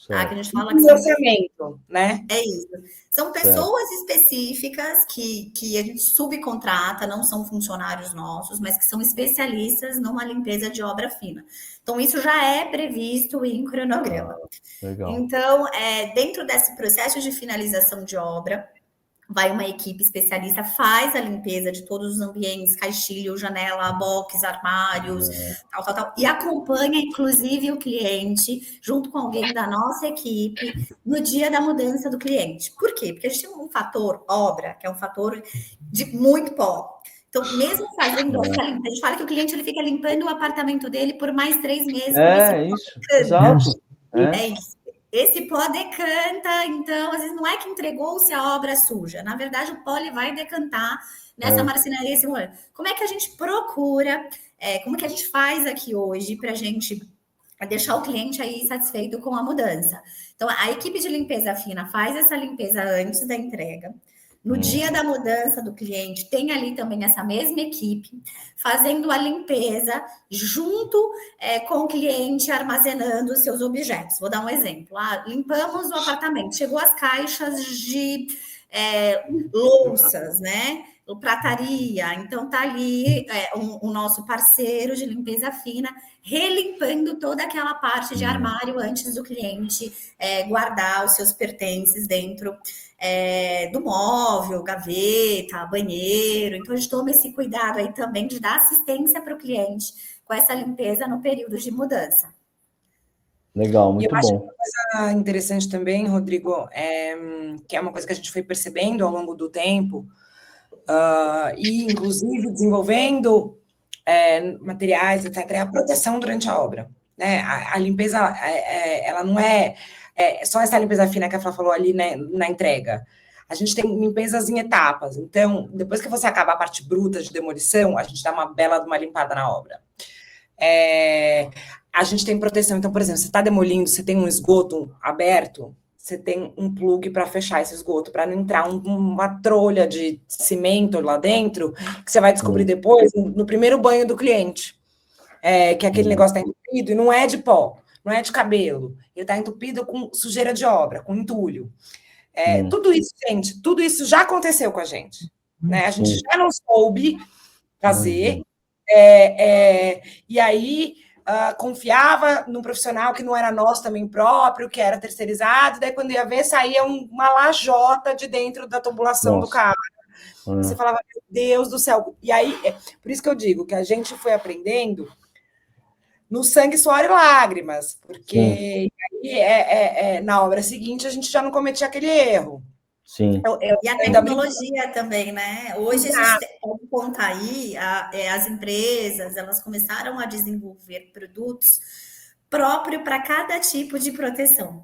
Tá? Que a gente fala que orçamento, né? É isso. São pessoas específicas que a gente subcontrata, não são funcionários nossos, mas que são especialistas numa limpeza de obra fina. Então, isso já é previsto em cronograma. Legal. Então, dentro desse processo de finalização de obra, vai uma equipe especialista, faz a limpeza de todos os ambientes, caixilho, janela, box, armários, tal, e acompanha, inclusive, o cliente, junto com alguém da nossa equipe, no dia da mudança do cliente. Por quê? Porque a gente tem um fator obra, que é um fator de muito pó. Então, mesmo fazendo essa limpeza, a gente fala que o cliente ele fica limpando o apartamento dele por mais 3 meses. Isso, exato. É isso. Esse pó decanta, então, às vezes não é que entregou-se a obra suja. Na verdade, o pó ele vai decantar nessa marcenaria esse momento. Como é que a gente procura, como que a gente faz aqui hoje para a gente deixar o cliente aí satisfeito com a mudança? Então, a equipe de limpeza fina faz essa limpeza antes da entrega. No dia da mudança do cliente, tem ali também essa mesma equipe fazendo a limpeza junto com o cliente, armazenando os seus objetos. Vou dar um exemplo. Limpamos o apartamento, chegou as caixas de louças, né? Prataria. Então, tá ali o nosso parceiro de limpeza fina relimpando toda aquela parte de armário antes do cliente guardar os seus pertences dentro do móvel, gaveta, banheiro. Então, a gente toma esse cuidado aí também de dar assistência para o cliente com essa limpeza no período de mudança. Legal, muito bom. Eu acho uma coisa interessante também, Rodrigo, que é uma coisa que a gente foi percebendo ao longo do tempo, e inclusive desenvolvendo materiais, etc., é a proteção durante a obra. Né? A limpeza, ela não é só essa limpeza fina que a Flá falou ali, né, na entrega. A gente tem limpezas em etapas. Então, depois que você acaba a parte bruta de demolição, a gente dá uma bela de uma limpada na obra. A gente tem proteção. Então, por exemplo, você está demolindo, você tem um esgoto aberto, você tem um plug para fechar esse esgoto, para não entrar uma trolha de cimento lá dentro, que você vai descobrir depois, no primeiro banho do cliente. Que aquele negócio está entupido, e não é de pó, não é de cabelo, ele está entupido com sujeira de obra, com entulho. Tudo isso, gente, tudo isso já aconteceu com a gente. Né? A gente já não soube fazer, e aí confiava num profissional que não era nosso também próprio, que era terceirizado, daí quando ia ver, saía uma lajota de dentro da tubulação do carro. Você falava, meu Deus do céu. E aí, por isso que eu digo que a gente foi aprendendo no sangue, suor e lágrimas, porque aí, na obra seguinte a gente já não cometia aquele erro. Sim. E a tecnologia também, né? Hoje a gente pode contar aí, as empresas, elas começaram a desenvolver produtos próprios para cada tipo de proteção,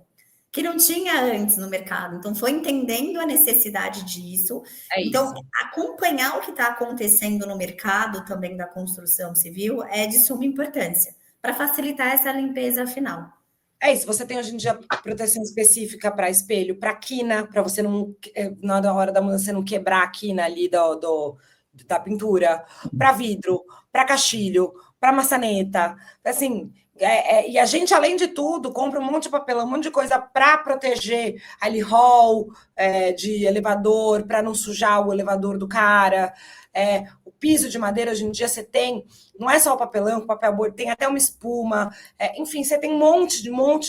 que não tinha antes no mercado. Então, foi entendendo a necessidade disso. Então, acompanhar o que está acontecendo no mercado também da construção civil é de suma importância, para facilitar essa limpeza final. É isso, você tem hoje em dia proteção específica para espelho, para quina, para você não, na hora da mudança, você não quebrar a quina ali da pintura, para vidro, para caixilho, para maçaneta, assim, e a gente, além de tudo, compra um monte de papelão, um monte de coisa para proteger ali hall de elevador, para não sujar o elevador do cara. O piso de madeira, hoje em dia, você tem, não é só o papelão, o papel board, tem até uma espuma, enfim, você tem um monte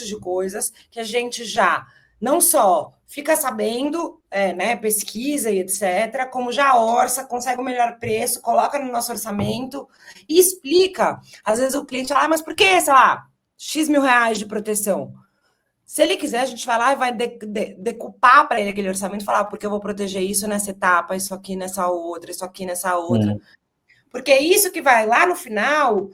de coisas que a gente já não só fica sabendo, né, pesquisa e etc., como já orça, consegue o melhor preço, coloca no nosso orçamento e explica. Às vezes o cliente fala, mas por que, sei lá, X mil reais de proteção? Se ele quiser, a gente vai lá e vai decupar para ele aquele orçamento e falar, porque eu vou proteger isso nessa etapa, isso aqui nessa outra, isso aqui nessa outra. Porque é isso que vai lá no final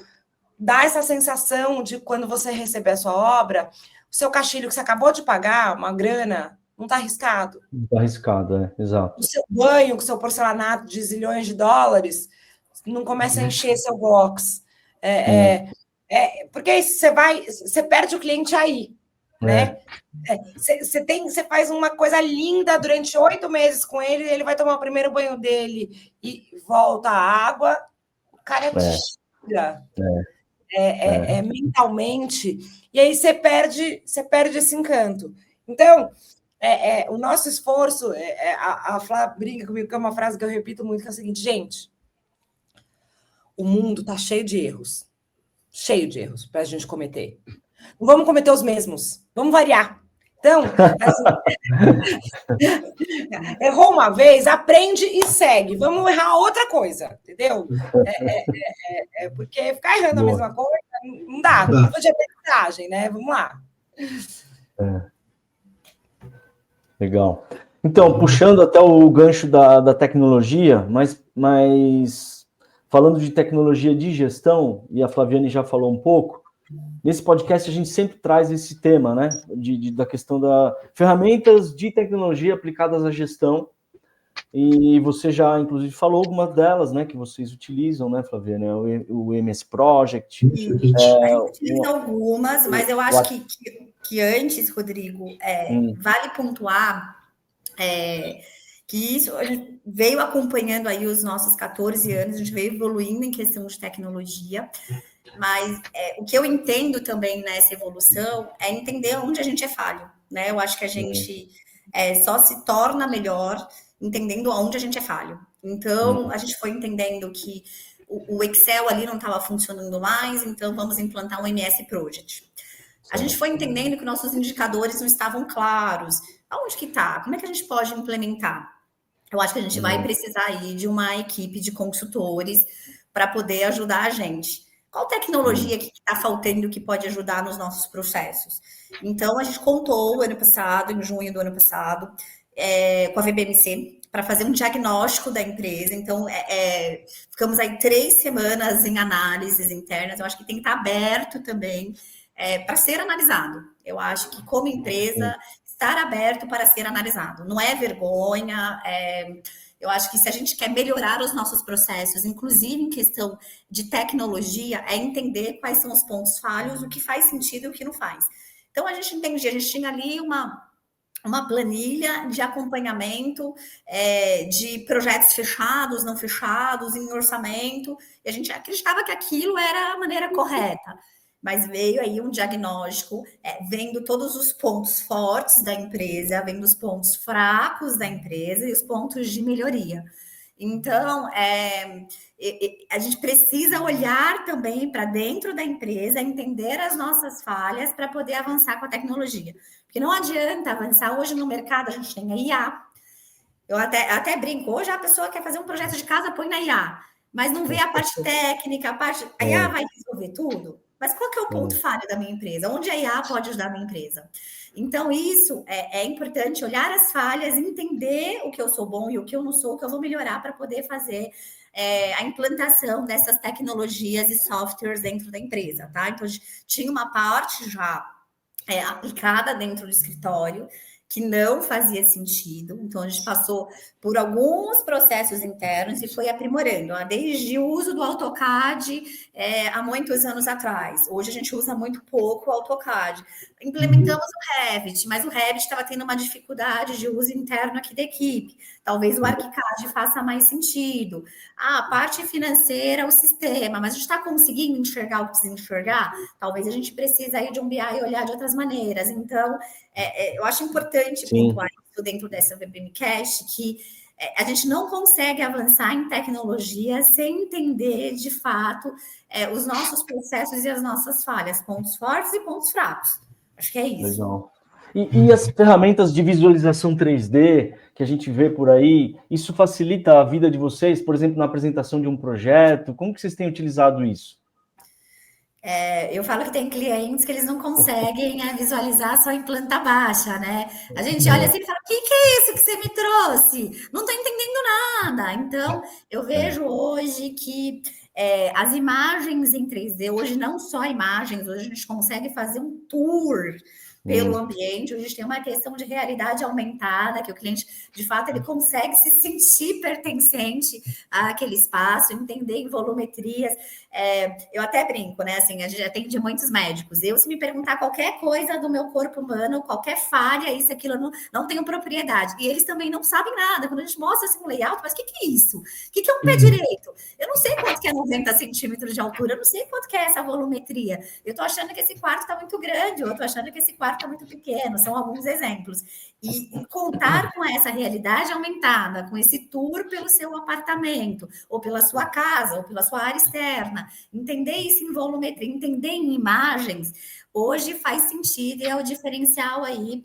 dar essa sensação de quando você receber a sua obra, o seu caixilho que você acabou de pagar, uma grana, não está arriscado. Não está arriscado, exato. O seu banho com seu porcelanato de zilhões de dólares não começa a encher seu box. Porque aí você perde o cliente aí. Né? Você faz uma coisa linda durante 8 meses com ele, ele vai tomar o primeiro banho dele e volta a água, o cara tira mentalmente, e aí você perde esse encanto. Então, o nosso esforço, a Flá brinca comigo, que é uma frase que eu repito muito, que é o seguinte, gente, o mundo está cheio de erros para a gente cometer. Não vamos cometer os mesmos, vamos variar. Então, assim, errou uma vez, aprende e segue. Vamos errar outra coisa, entendeu? Porque ficar errando Boa. a mesma coisa não dá. Nível de aprendizagem, né? Vamos lá. Legal. Então, puxando até o gancho da tecnologia, mas falando de tecnologia de gestão, e a Flaviane já falou um pouco, nesse podcast a gente sempre traz esse tema, né? Da questão da ferramentas de tecnologia aplicadas à gestão. E você já, inclusive, falou algumas delas, né? Que vocês utilizam, né, Flaviane? O MS Project. A gente utiliza algumas, mas eu acho que antes, Rodrigo, vale pontuar que isso a gente veio acompanhando aí os nossos 14 anos, a gente veio evoluindo em questão de tecnologia, mas o que eu entendo também nessa evolução é entender onde a gente é falho, né? Eu acho que a gente só se torna melhor entendendo onde a gente é falho. Então, a gente foi entendendo que o Excel ali não estava funcionando mais, então vamos implantar um MS Project. A gente foi entendendo que nossos indicadores não estavam claros. Aonde que está? Como é que a gente pode implementar? Eu acho que a gente vai precisar aí de uma equipe de consultores para poder ajudar a gente. Qual tecnologia que está faltando que pode ajudar nos nossos processos? Então, a gente contou ano passado, em junho do ano passado, com a VBMC, para fazer um diagnóstico da empresa. Então, ficamos aí 3 semanas em análises internas. Eu acho que tem que estar aberto também para ser analisado. Eu acho que, como empresa, estar aberto para ser analisado. Não é vergonha. Eu acho que se a gente quer melhorar os nossos processos, inclusive em questão de tecnologia, é entender quais são os pontos falhos, o que faz sentido e o que não faz. Então, a gente entendia, a gente tinha ali uma planilha de acompanhamento de projetos fechados, não fechados, em orçamento, e a gente acreditava que aquilo era a maneira correta. Mas veio aí um diagnóstico, vendo todos os pontos fortes da empresa, vendo os pontos fracos da empresa e os pontos de melhoria. Então, a gente precisa olhar também para dentro da empresa, entender as nossas falhas para poder avançar com a tecnologia. Porque não adianta avançar. Hoje no mercado a gente tem a IA. Eu até brinco, hoje a pessoa quer fazer um projeto de casa, põe na IA, mas não vê a parte técnica, a IA vai resolver tudo. Mas qual que é o ponto falho da minha empresa? Onde a IA pode ajudar a minha empresa? Então, isso é importante, olhar as falhas, entender o que eu sou bom e o que eu não sou, o que eu vou melhorar para poder fazer a implantação dessas tecnologias e softwares dentro da empresa, tá? Então, a gente tinha uma parte já aplicada dentro do escritório, que não fazia sentido. Então, a gente passou por alguns processos internos e foi aprimorando, desde o uso do AutoCAD há muitos anos atrás. Hoje a gente usa muito pouco o AutoCAD. Implementamos o Revit, mas o Revit estava tendo uma dificuldade de uso interno aqui da equipe. Talvez o ArchiCAD faça mais sentido. A parte financeira, o sistema, mas a gente está conseguindo enxergar o que precisa enxergar? Talvez a gente precise aí de um BI e olhar de outras maneiras. Então, eu acho importante pontuar isso dentro dessa VBMcast, que a gente não consegue avançar em tecnologia sem entender, de fato, os nossos processos e as nossas falhas, pontos fortes e pontos fracos. Acho que é isso. Legal. E as ferramentas de visualização 3D que a gente vê por aí, isso facilita a vida de vocês, por exemplo, na apresentação de um projeto? Como que vocês têm utilizado isso? Eu falo que tem clientes que eles não conseguem visualizar só em planta baixa, né? A gente olha assim e fala, o que é isso que você me trouxe? Não estou entendendo nada. Então, eu vejo hoje que as imagens em 3D, hoje não só imagens, hoje a gente consegue fazer um tour pelo ambiente, hoje a gente tem uma questão de realidade aumentada, que o cliente, de fato, ele consegue se sentir pertencente àquele espaço, entender em volumetrias. Eu até brinco, né? Assim, a gente atende muitos médicos. Se me perguntar qualquer coisa do meu corpo humano, qualquer falha, isso, aquilo, eu não tenho propriedade. E eles também não sabem nada. Quando a gente mostra assim, um layout, mas o que é isso? O que é um pé direito? Eu não sei quanto que é 90 centímetros de altura, eu não sei quanto que é essa volumetria. Eu tô achando que esse quarto tá muito grande, ou eu tô achando que esse quarto quarto é muito pequeno, são alguns exemplos. E contar com essa realidade aumentada, com esse tour pelo seu apartamento, ou pela sua casa, ou pela sua área externa, entender isso em volumetria, entender em imagens, hoje faz sentido e é o diferencial aí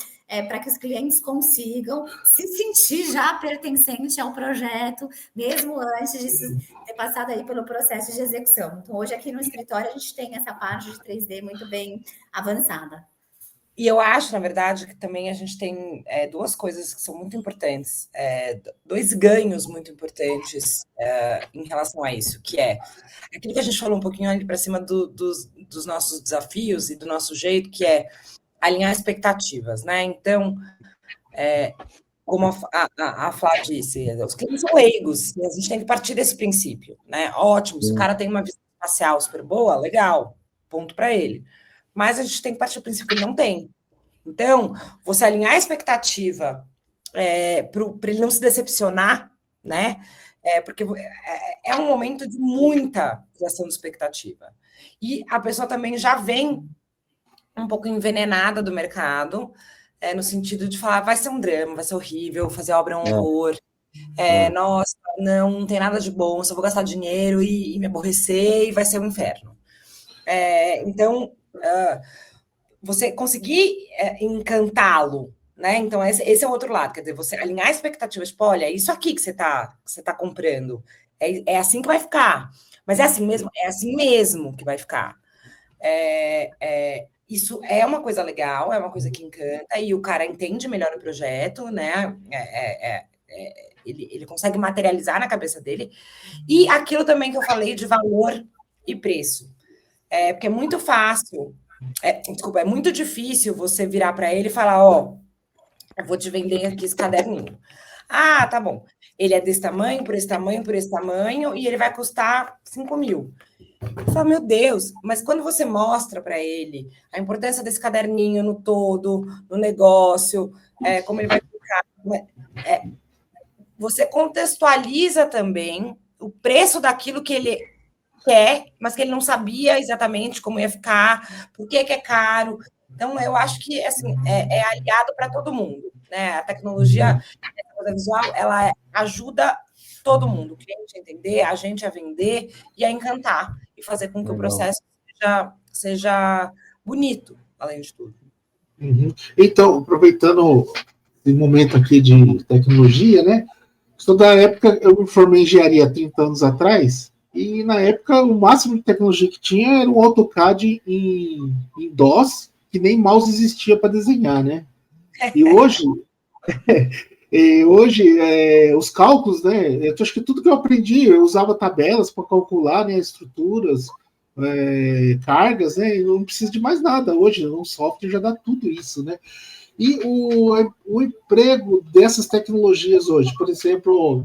para que os clientes consigam se sentir já pertencente ao projeto, mesmo antes de ter passado aí pelo processo de execução. Então, hoje aqui no escritório a gente tem essa parte de 3D muito bem avançada. E eu acho, na verdade, que também a gente tem duas coisas que são muito importantes, dois ganhos muito importantes em relação a isso, que é aquilo que a gente falou um pouquinho ali para cima dos nossos desafios e do nosso jeito, que é alinhar expectativas, né? Então, como a Flá disse, os clientes são leigos, e a gente tem que partir desse princípio, né? Ótimo, se o cara tem uma visão espacial super boa, legal, ponto para ele. Mas a gente tem que partir do princípio que ele não tem. Então, você alinhar a expectativa para ele não se decepcionar, né? Porque é um momento de muita criação de expectativa. E a pessoa também já vem um pouco envenenada do mercado, no sentido de falar, vai ser um drama, vai ser horrível, fazer obra é um horror, nossa, não tem nada de bom, só vou gastar dinheiro e me aborrecer e vai ser um inferno. Então, você conseguir encantá-lo, né? Então, esse é o outro lado, quer dizer, você alinhar expectativas, tipo, olha, isso aqui que você tá comprando, é assim que vai ficar, mas é assim mesmo que vai ficar. Isso é uma coisa legal, é uma coisa que encanta, e o cara entende melhor o projeto, né? Ele consegue materializar na cabeça dele, e aquilo também que eu falei de valor e preço. Porque é muito fácil, é muito difícil você virar para ele e falar, eu vou te vender aqui esse caderninho. Ah, tá bom. Ele é desse tamanho, por esse tamanho, por esse tamanho, e ele vai custar 5 mil. Eu falo, meu Deus, mas quando você mostra para ele a importância desse caderninho no todo, no negócio, como ele vai ficar, você contextualiza também o preço daquilo que ele quer, mas que ele não sabia exatamente como ia ficar, por que é caro. Então, eu acho que assim, é aliado para todo mundo, né? A tecnologia visual, ela ajuda todo mundo, o cliente a entender, a gente a vender e a encantar, e fazer com que o processo seja bonito, além de tudo. Então, aproveitando esse momento aqui de tecnologia, né? Da época, eu me formei em engenharia há 30 anos atrás, e na época o máximo de tecnologia que tinha era um AutoCAD em DOS, que nem mouse existia para desenhar, né? E hoje, os cálculos, né? Eu acho que tudo que eu aprendi, eu usava tabelas para calcular, né, estruturas, cargas, né? E não precisa de mais nada. Hoje, um software já dá tudo isso, né? E o emprego dessas tecnologias hoje, por exemplo,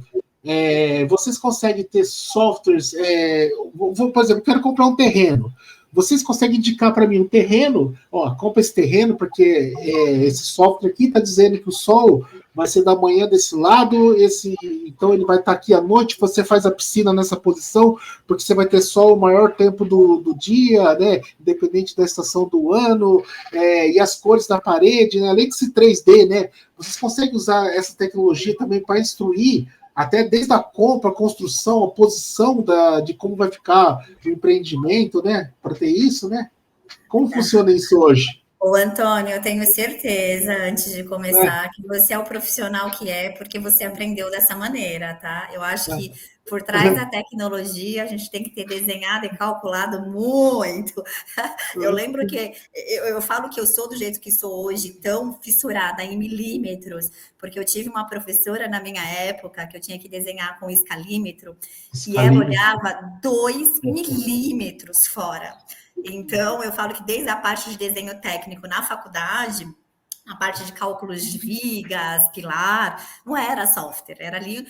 vocês conseguem ter softwares, por exemplo, quero comprar um terreno. Vocês conseguem indicar para mim um terreno? Compra esse terreno, porque esse software aqui está dizendo que o sol vai ser da manhã desse lado, então ele vai estar aqui à noite, você faz a piscina nessa posição, porque você vai ter sol o maior tempo do dia, né? Independente da estação do ano, e as cores da parede, né? Além desse 3D, né? Vocês conseguem usar essa tecnologia também para instruir até desde a compra, a construção, a posição de como vai ficar o empreendimento, né? Para ter isso, né? Como funciona isso hoje? Ô, Antônio, eu tenho certeza, antes de começar, que você é o profissional que porque você aprendeu dessa maneira, tá? Eu acho que por trás da tecnologia, a gente tem que ter desenhado e calculado muito. Eu lembro que eu falo que eu sou do jeito que sou hoje, tão fissurada em milímetros, porque eu tive uma professora na minha época que eu tinha que desenhar com escalímetro, e ela olhava 2 milímetros fora. Então, eu falo que desde a parte de desenho técnico na faculdade, a parte de cálculos de vigas, pilar, não era software, era ali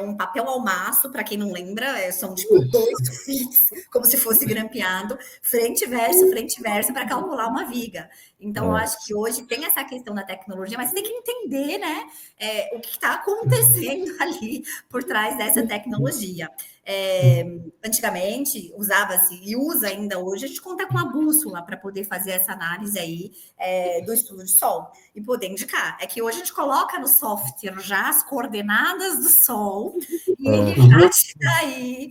um papel ao maço, para quem não lembra, são tipo 2 sulfites, como se fosse grampeado, frente e verso, para calcular uma viga. Então, eu acho que hoje tem essa questão da tecnologia, mas você tem que entender, né, o que está acontecendo ali por trás dessa tecnologia. Antigamente usava-se e usa ainda hoje, a gente conta com a bússola para poder fazer essa análise aí do estudo de sol e poder indicar. É que hoje a gente coloca no software já as coordenadas do sol e ele já te dá aí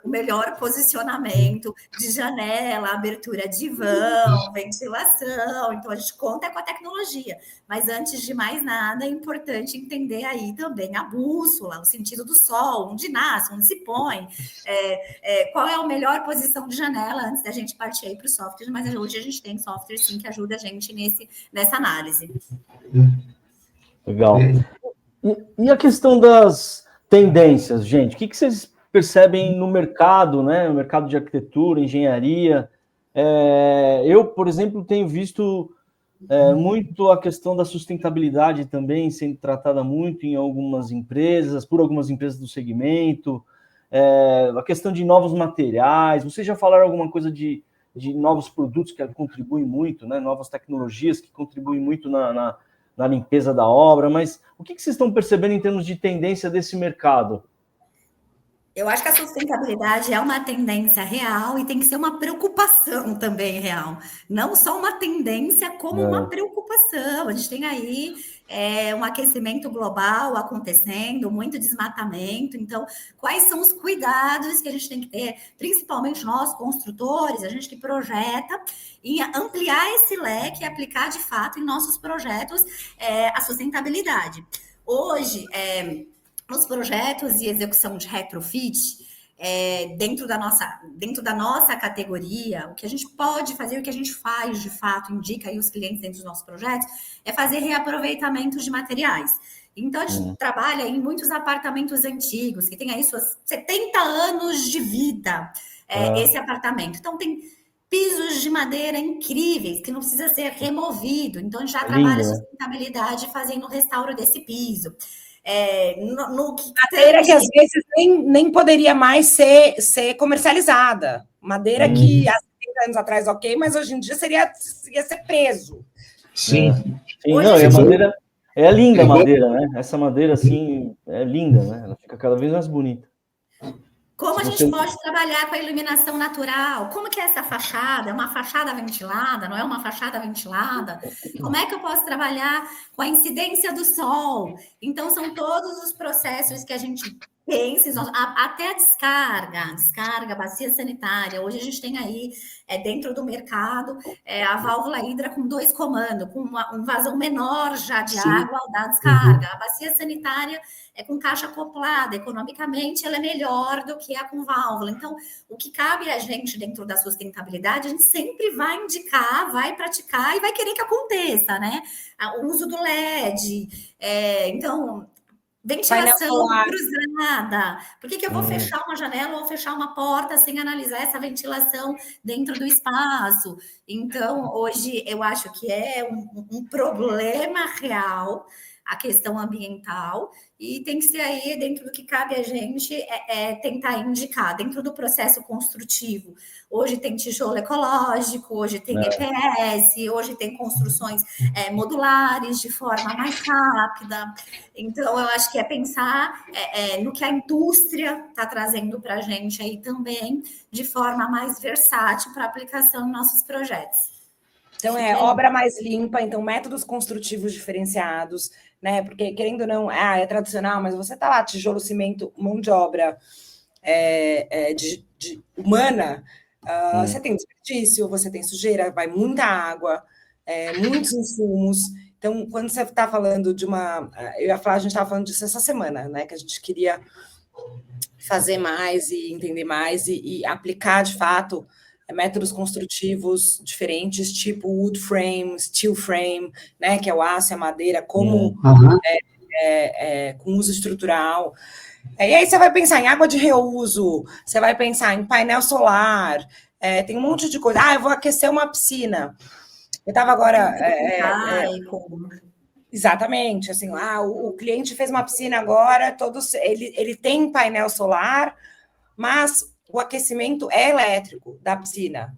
o melhor posicionamento de janela, abertura de vão, ventilação. Então a gente conta com a tecnologia. Mas antes de mais nada, é importante entender aí também a bússola, o sentido do sol, onde nasce, onde se põe, qual é a melhor posição de janela antes da gente partir aí para o software. Mas hoje a gente tem software sim que ajuda a gente nessa análise. Legal. E a questão das tendências, gente? O que vocês percebem no mercado, né? No mercado de arquitetura, engenharia? Eu, por exemplo, tenho visto muito a questão da sustentabilidade também sendo tratada muito em algumas empresas, por algumas empresas do segmento, a questão de novos materiais. Vocês já falaram alguma coisa de novos produtos que contribuem muito, né? Novas tecnologias que contribuem muito na limpeza da obra, mas o que vocês estão percebendo em termos de tendência desse mercado? Eu acho que a sustentabilidade é uma tendência real e tem que ser uma preocupação também real. Não só uma tendência, como uma preocupação. A gente tem aí um aquecimento global acontecendo, muito desmatamento. Então, quais são os cuidados que a gente tem que ter, principalmente nós, construtores, a gente que projeta, e ampliar esse leque e aplicar de fato em nossos projetos a sustentabilidade. Hoje, nos projetos e execução de retrofit, dentro da nossa categoria, o que a gente pode fazer, o que a gente faz de fato, indica aí os clientes dentro dos nossos projetos, é fazer reaproveitamento de materiais. Então, a gente trabalha em muitos apartamentos antigos, que tem aí suas 70 anos de vida, esse apartamento. Então, tem pisos de madeira incríveis, que não precisa ser removido. Então, a gente já trabalha sustentabilidade fazendo o restauro desse piso. Madeira que às vezes nem poderia mais ser comercializada. Madeira que há 70 anos atrás, ok, mas hoje em dia ia ser preso. Sim. Sim, não, e a madeira é linda, a madeira, né? Essa madeira, assim, é linda, né? Ela fica cada vez mais bonita. Como a gente pode trabalhar com a iluminação natural? Como que é essa fachada? É uma fachada ventilada? Não é uma fachada ventilada? Como é que eu posso trabalhar com a incidência do sol? Então, são todos os processos que a gente pensa, até a descarga, bacia sanitária. Hoje a gente tem aí, dentro do mercado, a válvula hidra com 2 comandos, com um vazão menor já de água ao dar descarga. A bacia sanitária é com caixa acoplada, economicamente ela é melhor do que a com válvula. Então, o que cabe a gente dentro da sustentabilidade, a gente sempre vai indicar, vai praticar e vai querer que aconteça, né? O uso do LED, então, ventilação cruzada. Por que eu vou fechar uma janela ou fechar uma porta sem analisar essa ventilação dentro do espaço? Então, hoje, eu acho que é um problema real a questão ambiental, e tem que ser aí, dentro do que cabe a gente, tentar indicar, dentro do processo construtivo. Hoje tem tijolo ecológico, hoje tem EPS, hoje tem construções modulares de forma mais rápida. Então, eu acho que é pensar no que a indústria está trazendo para a gente aí também, de forma mais versátil para aplicação em nossos projetos. Então, obra mais limpa, então métodos construtivos diferenciados, né? Porque, querendo ou não, é tradicional, mas você tá lá, tijolo, cimento, mão de obra humana, você tem desperdício, você tem sujeira, vai muita água, muitos insumos. Então, quando você está falando de uma... Eu ia falar, a gente estava falando disso essa semana, né? Que a gente queria fazer mais e entender mais e aplicar, de fato, métodos construtivos diferentes, tipo wood frame, steel frame, né, que é o aço e a madeira, como com uso estrutural. E aí você vai pensar em água de reuso, você vai pensar em painel solar, tem um monte de coisa. Eu vou aquecer uma piscina. Eu estava agora... Exatamente, assim, o cliente fez uma piscina agora, ele tem painel solar, mas o aquecimento é elétrico da piscina.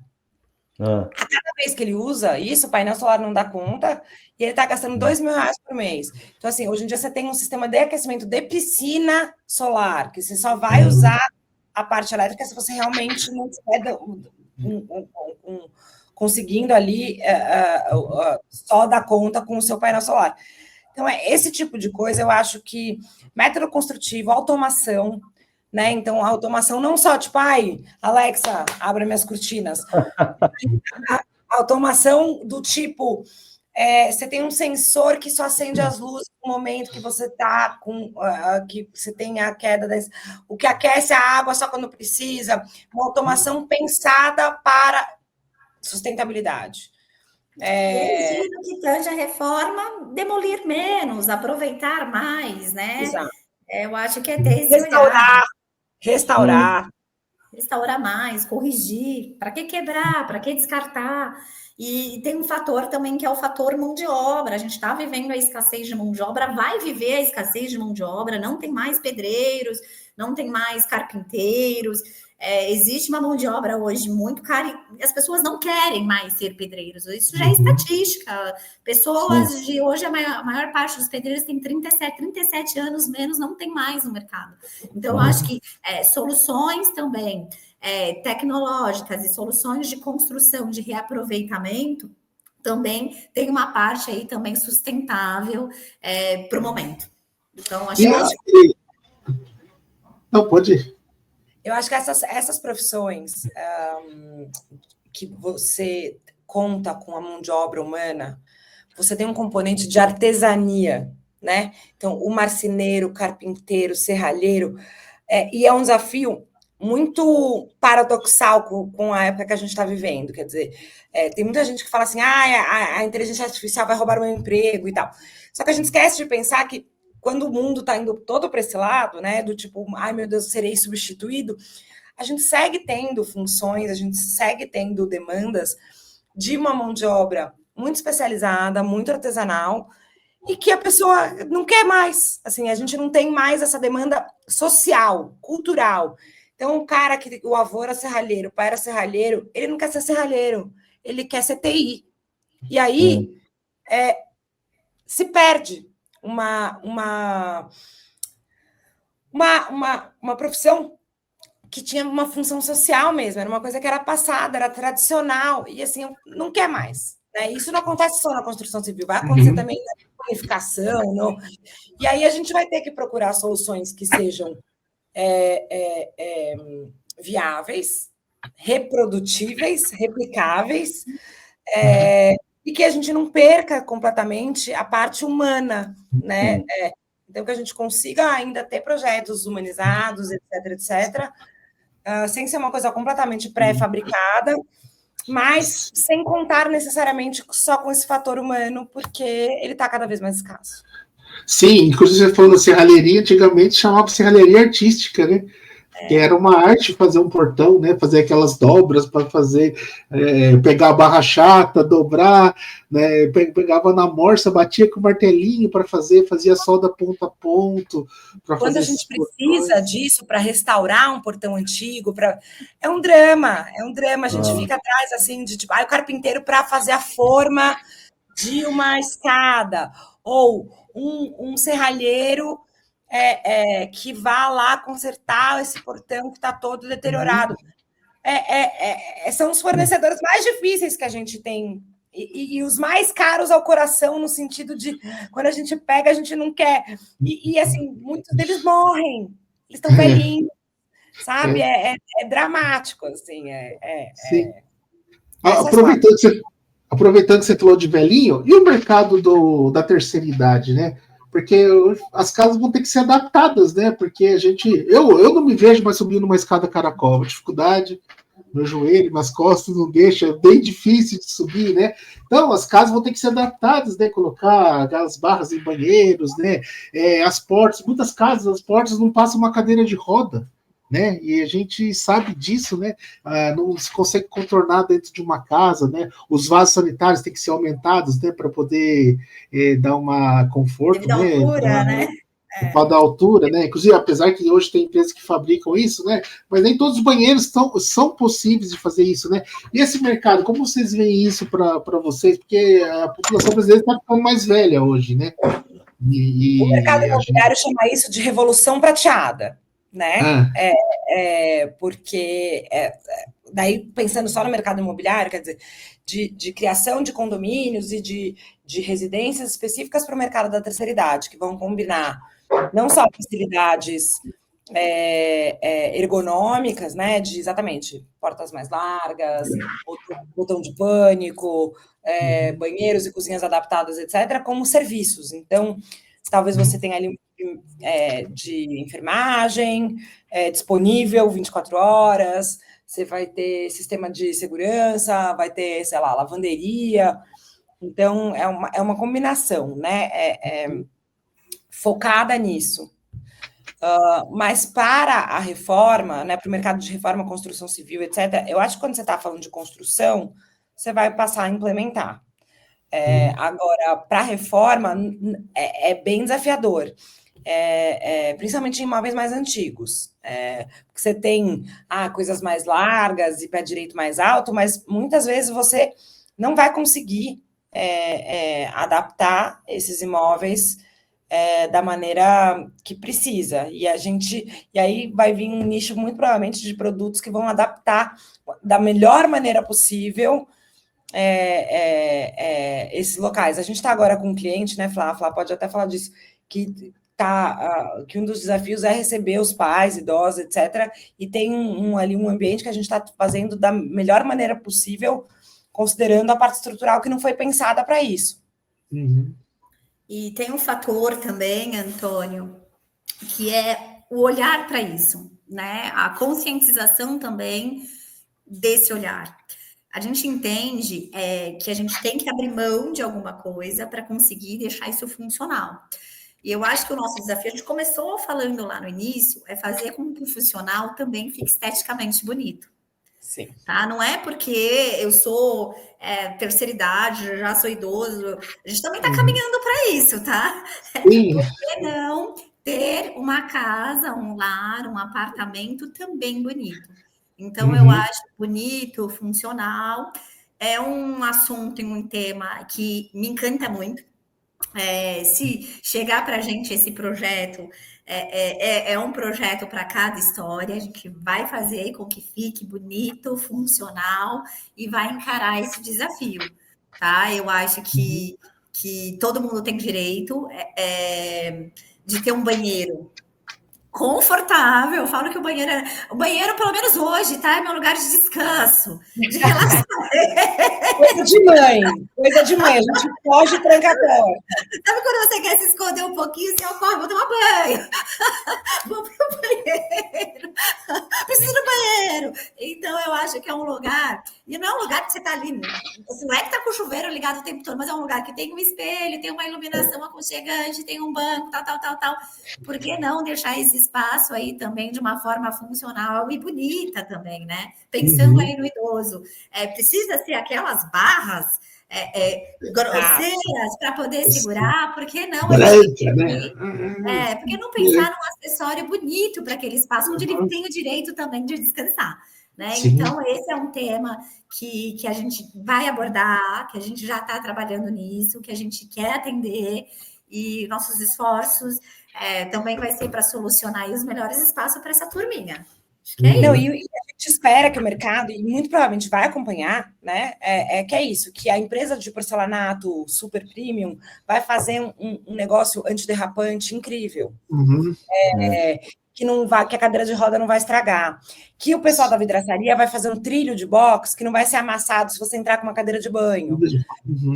Ah. A cada vez que ele usa isso, o painel solar não dá conta, e ele está gastando R$2.000 por mês. Então, assim, hoje em dia você tem um sistema de aquecimento de piscina solar, que você só vai usar a parte elétrica se você realmente não estiver conseguindo ali só dar conta com o seu painel solar. Então, esse tipo de coisa, eu acho que método construtivo, automação, né? Então, a automação não só, tipo, ai, Alexa, abra minhas cortinas. A automação do tipo, você tem um sensor que só acende as luzes no momento que você está com, que você tem a queda, o que aquece a água só quando precisa, uma automação pensada para sustentabilidade. Desde no que tange a reforma, demolir menos, aproveitar mais, né? Exato. Eu acho que é ter esse olhar. Restaurar mais, corrigir. Para que quebrar? Para que descartar? E tem um fator também que é o fator mão de obra. A gente está vivendo a escassez de mão de obra, vai viver a escassez de mão de obra, não tem mais pedreiros, não tem mais carpinteiros. Existe uma mão de obra hoje muito cara e as pessoas não querem mais ser pedreiros. Isso já é estatística. Pessoas de hoje, a maior parte dos pedreiros tem 37 anos menos, não tem mais no mercado. Então, eu acho que soluções também tecnológicas e soluções de construção de reaproveitamento também tem uma parte aí também sustentável para o momento. Então, acho que... Não, pode ir. Eu acho que essas profissões que você conta com a mão de obra humana, você tem um componente de artesania, né? Então, o marceneiro, o carpinteiro, o serralheiro, e é um desafio muito paradoxal com a época que a gente está vivendo. Quer dizer, tem muita gente que fala assim, a inteligência artificial vai roubar o meu emprego e tal. Só que a gente esquece de pensar que quando o mundo está indo todo para esse lado, né, do tipo, ai meu Deus, serei substituído, a gente segue tendo funções, a gente segue tendo demandas de uma mão de obra muito especializada, muito artesanal, e que a pessoa não quer mais. Assim, a gente não tem mais essa demanda social, cultural. Então, o avô era serralheiro, o pai era serralheiro, ele não quer ser serralheiro, ele quer ser TI. E aí se perde uma profissão que tinha uma função social mesmo, era uma coisa que era passada, era tradicional, e assim, não quer mais. Né? Isso não acontece só na construção civil, vai acontecer também na qualificação. E aí a gente vai ter que procurar soluções que sejam viáveis, reprodutíveis, replicáveis, e que a gente não perca completamente a parte humana, né? Então, que a gente consiga ainda ter projetos humanizados, etc., sem ser uma coisa completamente pré-fabricada, mas sem contar necessariamente só com esse fator humano, porque ele está cada vez mais escasso. Sim, inclusive você falou da serralheria, antigamente chamava serralheria artística, né? Que era uma arte fazer um portão, né? Fazer aquelas dobras para fazer, pegar a barra chata, dobrar, né? Pegava na morsa, batia com o martelinho para fazia solda ponto a ponto. Quando a gente precisa disso para restaurar um portão antigo, é um drama. A gente fica atrás assim de tipo, o carpinteiro para fazer a forma de uma escada, ou um serralheiro que vá lá consertar esse portão que está todo deteriorado. São os fornecedores mais difíceis que a gente tem e os mais caros ao coração, no sentido de quando a gente pega, a gente não quer. E assim, muitos deles morrem, eles estão velhinhos, sabe? É dramático, assim. Sim. Aproveitando que você falou de velhinho, e o mercado da terceira idade, né? Porque as casas vão ter que ser adaptadas, né? Porque eu não me vejo mais subindo uma escada caracol, dificuldade, meu joelho, minhas costas não deixa, é bem difícil de subir, né? Então as casas vão ter que ser adaptadas, né? Colocar as barras em banheiros, né? As portas, muitas casas, as portas não passam uma cadeira de roda, né? E a gente sabe disso, né? Não se consegue contornar dentro de uma casa, né? Os vasos sanitários têm que ser aumentados, né? Para poder dar uma conforto, né? Altura, né? por causa da altura, né? Inclusive, apesar que hoje tem empresas que fabricam isso, né? Mas nem todos os banheiros são possíveis de fazer isso, né? E esse mercado, como vocês veem isso para vocês? Porque a população brasileira está ficando mais velha hoje, né? O mercado imobiliário chama isso de revolução prateada, né? Porque daí, pensando só no mercado imobiliário, quer dizer, de criação de condomínios e de residências específicas para o mercado da terceira idade, que vão combinar não só facilidades ergonômicas, né, de exatamente portas mais largas, botão de pânico, banheiros e cozinhas adaptadas, etc., como serviços. Então, talvez você tenha ali de enfermagem disponível 24 horas, você vai ter sistema de segurança, vai ter, sei lá, lavanderia. Então, é uma combinação, né? Focada nisso. Mas para a reforma, né, para o mercado de reforma, construção civil, etc., eu acho que quando você está falando de construção, você vai passar a implementar. Agora, para a reforma, é bem desafiador. Principalmente em imóveis mais antigos. Porque você tem coisas mais largas e pé direito mais alto, mas muitas vezes você não vai conseguir adaptar esses imóveis da maneira que precisa. E aí vai vir um nicho, muito provavelmente, de produtos que vão adaptar da melhor maneira possível esses locais. A gente está agora com um cliente, né, Flá? A Flá pode até falar disso, que um dos desafios é receber os pais, idosos, etc., e tem ali um ambiente que a gente está fazendo da melhor maneira possível, considerando a parte estrutural que não foi pensada para isso. E tem um fator também, Antônio, que é o olhar para isso, né? A conscientização também desse olhar. A gente entende que a gente tem que abrir mão de alguma coisa para conseguir deixar isso funcional. E eu acho que o nosso desafio, a gente começou falando lá no início, é fazer com que o funcional também fique esteticamente bonito. Sim. Tá? Não é porque eu sou terceira idade, já sou idoso, a gente também está caminhando para isso, tá? Sim. Por que não ter uma casa, um lar, um apartamento também bonito? Então, eu acho bonito, funcional, é um assunto e um tema que me encanta muito. Se chegar para a gente esse projeto, é um projeto para cada história, a gente vai fazer com que fique bonito, funcional e vai encarar esse desafio, tá? Eu acho que todo mundo tem direito de ter um banheiro confortável. Eu falo que o banheiro, pelo menos hoje, tá? É meu lugar de descanso, de relaxamento. Coisa de mãe. A gente foge e tranca a porta. Sabe quando você quer se esconder um pouquinho, você ocorre, vou tomar banho. Vou pro banheiro. Preciso do banheiro. Então, eu acho que é um lugar, e não é um lugar que você tá ali, não é que tá com o chuveiro ligado o tempo todo, mas é um lugar que tem um espelho, tem uma iluminação aconchegante, tem um banco, tal. Por que não deixar esse espaço aí também de uma forma funcional e bonita também, né? Pensando aí no idoso. Precisa ser aquelas barras grosseiras para poder segurar, por que não? Por que não pensar num acessório bonito para aquele espaço onde ele tem o direito também de descansar? Né? Então, esse é um tema que a gente vai abordar, que a gente já está trabalhando nisso, que a gente quer atender, e nossos esforços também vai ser para solucionar os melhores espaços para essa turminha. Acho que Não, e a gente espera que o mercado, e muito provavelmente vai acompanhar, né? Que é isso, que a empresa de porcelanato super premium vai fazer um negócio antiderrapante incrível. Que a cadeira de roda não vai estragar. Que o pessoal da vidraçaria vai fazer um trilho de box que não vai ser amassado se você entrar com uma cadeira de banho.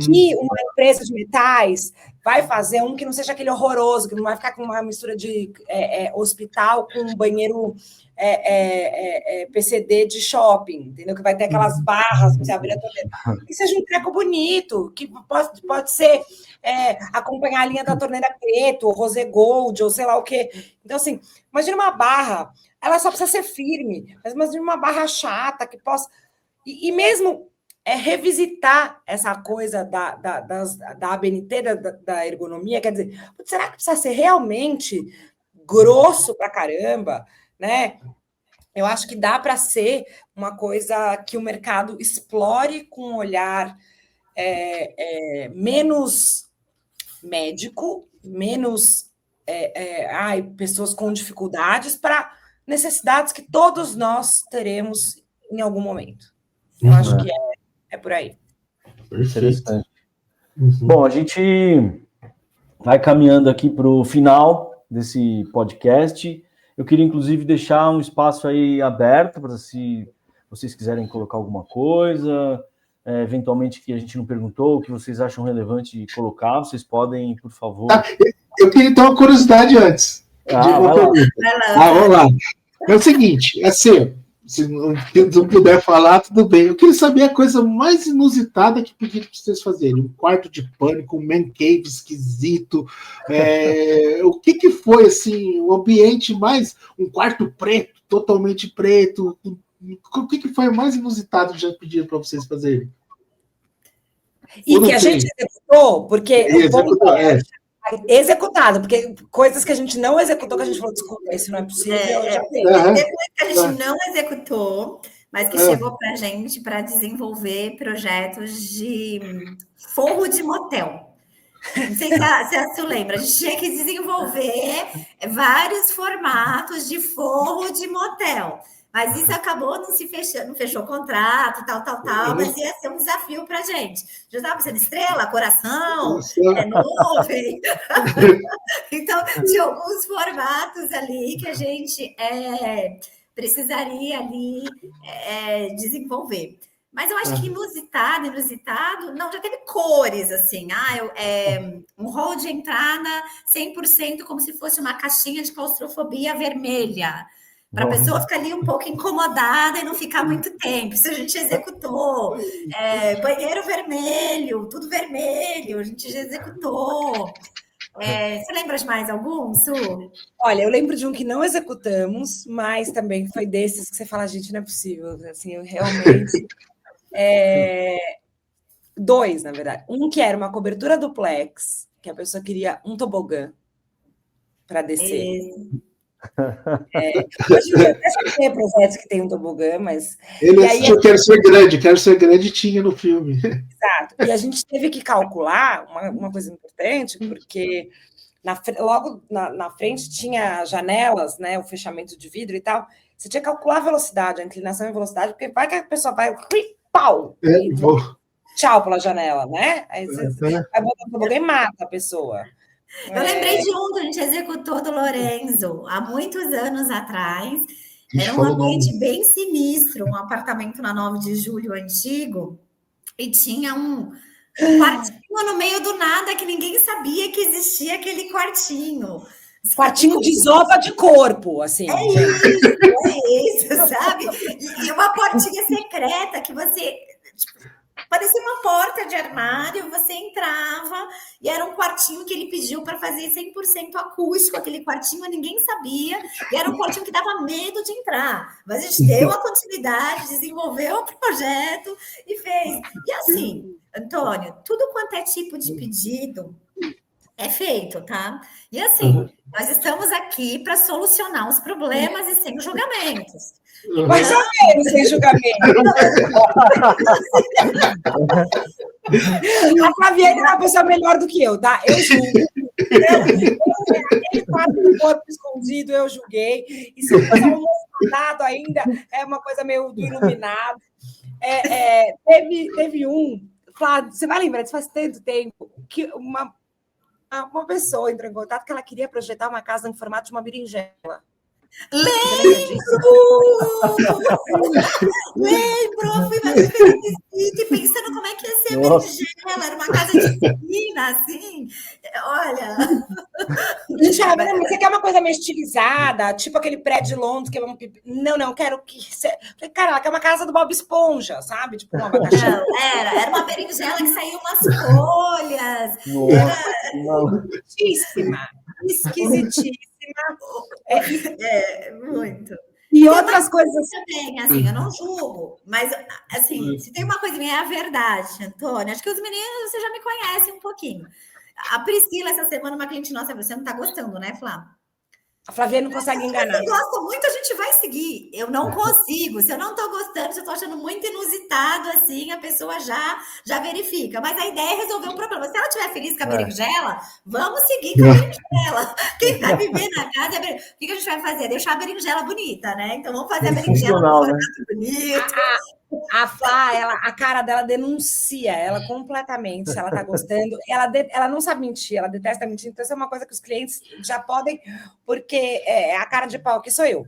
Que uma empresa de metais vai fazer um que não seja aquele horroroso, que não vai ficar com uma mistura de hospital com um banheiro PCD de shopping, entendeu? Que vai ter aquelas barras que você abrir a torneira. Que seja um treco bonito, que pode ser acompanhar a linha da torneira preto, ou rosé gold, ou sei lá o quê. Então, assim, imagina uma barra, ela só precisa ser firme, mas imagina uma barra chata que possa... E mesmo revisitar essa coisa da ABNT, da ergonomia, quer dizer, será que precisa ser realmente grosso pra caramba, né? Eu acho que dá para ser uma coisa que o mercado explore com um olhar menos médico, menos pessoas com dificuldades para necessidades que todos nós teremos em algum momento. Eu acho que é por aí. Interessante. Bom, a gente vai caminhando aqui para o final desse podcast. Eu queria, inclusive, deixar um espaço aí aberto para se vocês quiserem colocar alguma coisa, eventualmente que a gente não perguntou, o que vocês acham relevante colocar, vocês podem, por favor. Eu queria ter uma curiosidade antes de uma pergunta. Vamos lá. É o seguinte, assim, se não puder falar, tudo bem. Eu queria saber a coisa mais inusitada que pediram para vocês fazerem. Um quarto de pânico, um man cave esquisito. O que foi, assim, o ambiente mais... Um quarto preto, totalmente preto. O que foi o mais inusitado que já pediram para vocês fazerem? E que a gente executou, porque... Executado, porque coisas que a gente não executou, que a gente falou, desculpa, isso não é possível. Depois que a gente não executou, mas que chegou para a gente para desenvolver projetos de forro de motel. Não sei se a Su lembra, a gente tinha que desenvolver vários formatos de forro de motel. Mas isso acabou não fechou contrato, tal, mas ia ser um desafio para a gente. Já estava sendo estrela, coração, nuvem. Então, tinha alguns formatos ali que a gente precisaria ali desenvolver. Mas eu acho que inusitado, não, já teve cores, assim, um hall de entrada 100% como se fosse uma caixinha de claustrofobia vermelha, para a pessoa ficar ali um pouco incomodada e não ficar muito tempo. Isso a gente executou. Banheiro vermelho, tudo vermelho, a gente já executou. Você lembra de mais algum, Su? Olha, eu lembro de um que não executamos, mas também foi desses que você fala, gente, não é possível. Assim, eu realmente... Dois, na verdade. Um que era uma cobertura duplex, que a pessoa queria um tobogã para descer. Hoje em dia até tem projetos que tem um tobogã, mas... Ele assistiu Quero Ser Grande tinha no filme. Exato. E a gente teve que calcular uma coisa importante, porque logo na frente tinha janelas, né, o fechamento de vidro e tal. Você tinha que calcular a velocidade, a inclinação e a velocidade, porque vai que a pessoa vai... Pau! Tchau pela janela, né? Aí você vai botar o tobogã e mata a pessoa. Eu lembrei de um que a gente executou do Lorenzo, há muitos anos atrás. Era um ambiente bem sinistro, um apartamento na 9 de Julho antigo, e tinha um quartinho no meio do nada que ninguém sabia que existia aquele quartinho. Quartinho de desova de corpo, assim. É isso, sabe? E uma portinha secreta que você... parecia uma porta de armário, você entrava e era um quartinho que ele pediu para fazer 100% acústico, aquele quartinho ninguém sabia, e era um quartinho que dava medo de entrar. Mas a gente deu a continuidade, desenvolveu o projeto e fez. E assim, Antônio, tudo quanto é tipo de pedido é feito, tá? E assim, nós estamos aqui para solucionar os problemas e sem julgamentos. Mais ou menos, sem julgamento. A Flaviane é uma pessoa melhor do que eu, tá? Eu julgo. Aquele quadro do corpo escondido, eu julguei. E se o pessoal não mandado ainda, é uma coisa meio do iluminado. Teve um, Flávio, você vai lembrar, isso faz tanto tempo, que uma pessoa entrou em contato que ela queria projetar uma casa em formato de uma berinjela. Lembro, fui mais feliz pensando como é que ia ser a berinjela, era uma casa de piscina, assim, olha. Gente, mas você quer uma coisa meio estilizada, tipo aquele prédio de Londres, que é não, quero que... Falei, cara, ela quer uma casa do Bob Esponja, sabe? Tipo, uma abacaxi. Não, era uma berinjela que saiu umas folhas. Esquisitíssima. Muito. E outras coisas também, assim, eu não julgo, mas, assim, se tem uma coisa minha, é a verdade, Antônio. Acho que os meninos, você já me conhece um pouquinho. A Priscila, essa semana, uma cliente nossa, você não tá gostando, né, Flá? a Flaviane não consegue enganar. Se gosta muito, a gente vai seguir. Eu não consigo. Se eu não tô gostando, se eu tô achando muito inusitado, assim, a pessoa já verifica. Mas a ideia é resolver um problema. Se ela estiver feliz com a berinjela, vamos seguir com a berinjela. Quem vai viver na casa é berinjela. O que a gente vai fazer? Deixar a berinjela bonita, né? Então vamos fazer a berinjela com um formato bonito. A Flá, a cara dela denuncia ela completamente, se ela tá gostando. Ela não sabe mentir, ela detesta mentir. Então, isso é uma coisa que os clientes já podem, porque é a cara de pau que sou eu.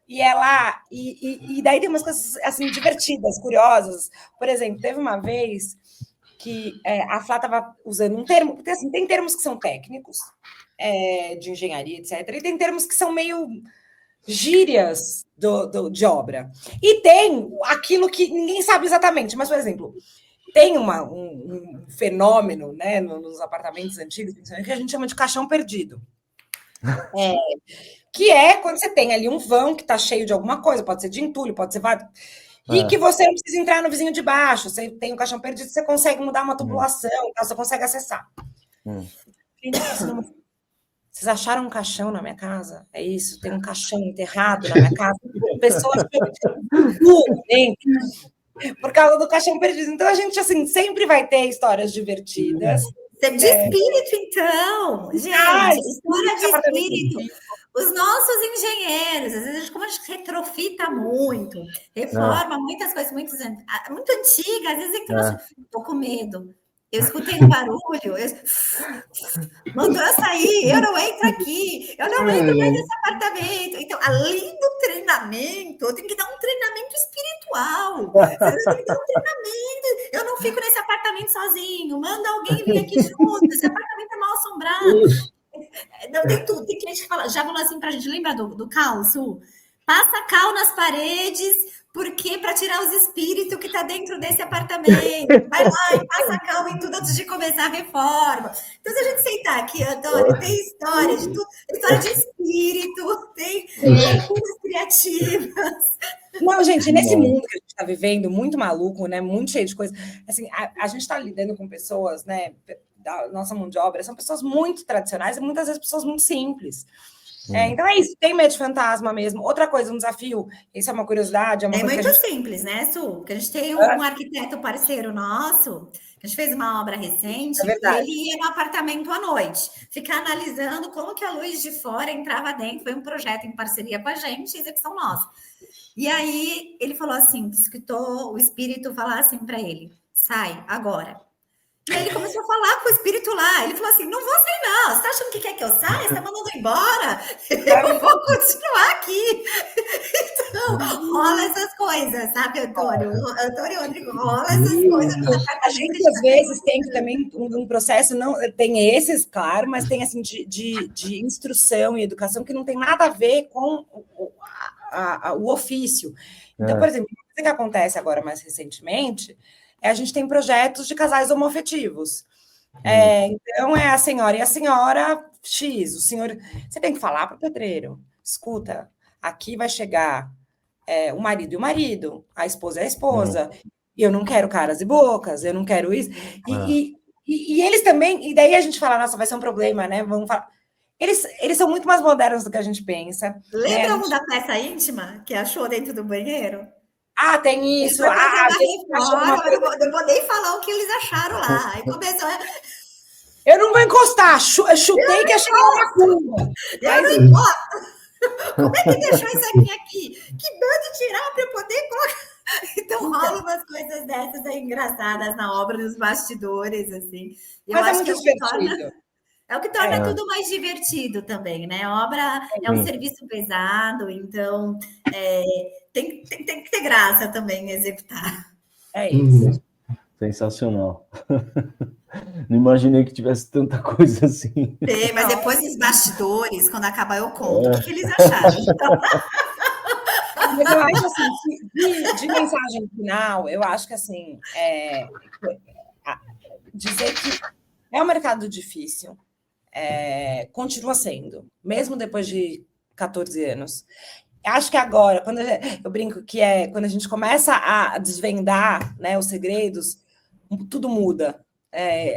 E daí tem umas coisas assim divertidas, curiosas. Por exemplo, teve uma vez que a Flá estava usando um termo, porque assim, tem termos que são técnicos, de engenharia, etc. E tem termos que são meio gírias de obra. E tem aquilo que ninguém sabe exatamente, mas, por exemplo, tem um fenômeno, né, nos apartamentos antigos que a gente chama de caixão perdido. Que é quando você tem ali um vão que está cheio de alguma coisa, pode ser de entulho, pode ser vários, e que você não precisa entrar no vizinho de baixo, você tem um caixão perdido, você consegue mudar uma tubulação, você consegue acessar. Vocês acharam um caixão na minha casa? É isso, tem um caixão enterrado na minha casa. Pessoas por causa do caixão perdido. Então, a gente, assim, sempre vai ter histórias divertidas. De espírito, então. Gente, história de espírito. Os nossos engenheiros, às vezes, como a gente retrofita muito, reforma muitas coisas muito antigas, às vezes estou com medo. Eu escutei um barulho, mandou eu sair, eu não entro aqui, eu não entro mais nesse apartamento. Então, além do treinamento, eu tenho que dar um treinamento espiritual. Eu tenho que dar um treinamento. Eu não fico nesse apartamento sozinho, manda alguém vir aqui junto, esse apartamento é mal assombrado. Não, tem tudo. Tem cliente que fala, já falou assim pra gente, lembra do cal, Su? Passa cal nas paredes, porque para tirar os espíritos que está dentro desse apartamento. Vai lá e passa cal em tudo antes de começar a reforma. Então, se a gente sentar aqui, Antônio, tem história de tudo, história de espírito, tem loucuras criativas. Não, gente, nesse mundo que a gente está vivendo, muito maluco, né? Muito cheio de coisas. Assim, a gente está lidando com pessoas, né? Da nossa mão de obra, são pessoas muito tradicionais e muitas vezes pessoas muito simples. Então é isso, tem medo de fantasma mesmo. Outra coisa, um desafio, isso é uma curiosidade. Muito simples, né, Su? Porque a gente tem um arquiteto parceiro nosso, que a gente fez uma obra recente, e ele ia no apartamento à noite, ficar analisando como que a luz de fora entrava dentro. Foi um projeto em parceria com a gente, execução nossa. E aí ele falou assim, escutou o espírito falar assim para ele, sai agora. E aí ele começou a falar com o espírito lá. Ele falou assim, não vou sair não. Você tá achando que quer que eu saia? Você tá mandando embora? Eu vou continuar aqui. Então, rola essas coisas, sabe, Antônio? Antônio e Rodrigo, rola essas coisas. A gente, às vezes, tem também um processo, não tem esses, claro, mas tem, assim, de instrução e educação que não tem nada a ver com o ofício. Então, por exemplo, uma coisa que acontece agora mais recentemente... a gente tem projetos de casais homoafetivos. Então, é a senhora e a senhora X. O senhor... Você tem que falar para o pedreiro. Escuta, aqui vai chegar o marido e o marido, a esposa e a esposa. Eu não quero caras e bocas, eu não quero isso. E eles também... E daí a gente fala, nossa, vai ser um problema, né? Vamos falar... Eles são muito mais modernos do que a gente pensa. Lembra da peça íntima que achou dentro do banheiro? Tem isso. Eu não vou nem falar o que eles acharam lá. Aí começou. Eu não vou encostar, chutei que achei uma macumba. Eu não importa. Como é que deixou isso aqui? Que bando tirar para eu poder colocar? Então rola umas coisas dessas aí engraçadas na obra, nos bastidores, assim. Mas é muito divertido. É o que torna tudo mais divertido também, né? A obra é um serviço pesado, então tem que ter graça também em executar. É isso. Sensacional. Não imaginei que tivesse tanta coisa assim. Mas depois dos bastidores, quando acabar, eu conto o que eles acharam. Mas eu acho assim, de mensagem final, eu acho que assim, dizer que é um mercado difícil. Continua sendo, mesmo depois de 14 anos. Acho que agora, eu brinco que quando a gente começa a desvendar, né, os segredos, tudo muda.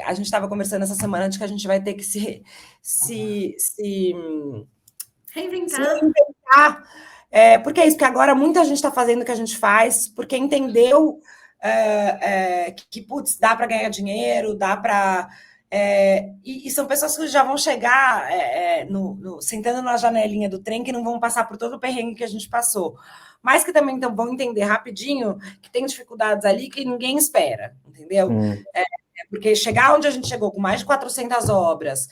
A gente estava conversando essa semana de que a gente vai ter que se Reinventar. porque é isso, porque agora muita gente está fazendo o que a gente faz, porque entendeu que, putz, dá para ganhar dinheiro, dá para... e são pessoas que já vão chegar sentando na janelinha do trem, que não vão passar por todo o perrengue que a gente passou. Mas que também vão entender rapidinho que tem dificuldades ali que ninguém espera, entendeu? Porque chegar onde a gente chegou, com mais de 400 obras,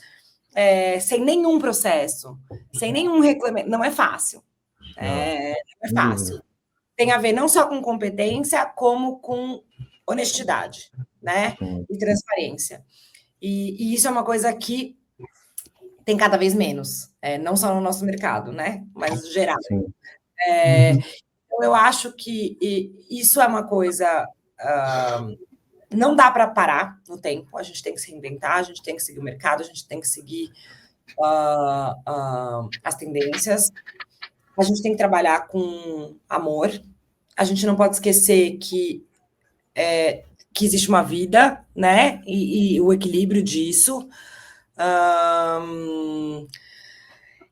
sem nenhum processo, sem nenhum reclamamento, não é fácil. Não é fácil. Tem a ver não só com competência, como com honestidade, né? E transparência. E isso é uma coisa que tem cada vez menos, não só no nosso mercado, né? Mas geral. Então, eu acho que isso é uma coisa... não dá para parar no tempo, a gente tem que se reinventar, a gente tem que seguir o mercado, a gente tem que seguir as tendências, a gente tem que trabalhar com amor, a gente não pode esquecer que existe uma vida, né, e o equilíbrio disso.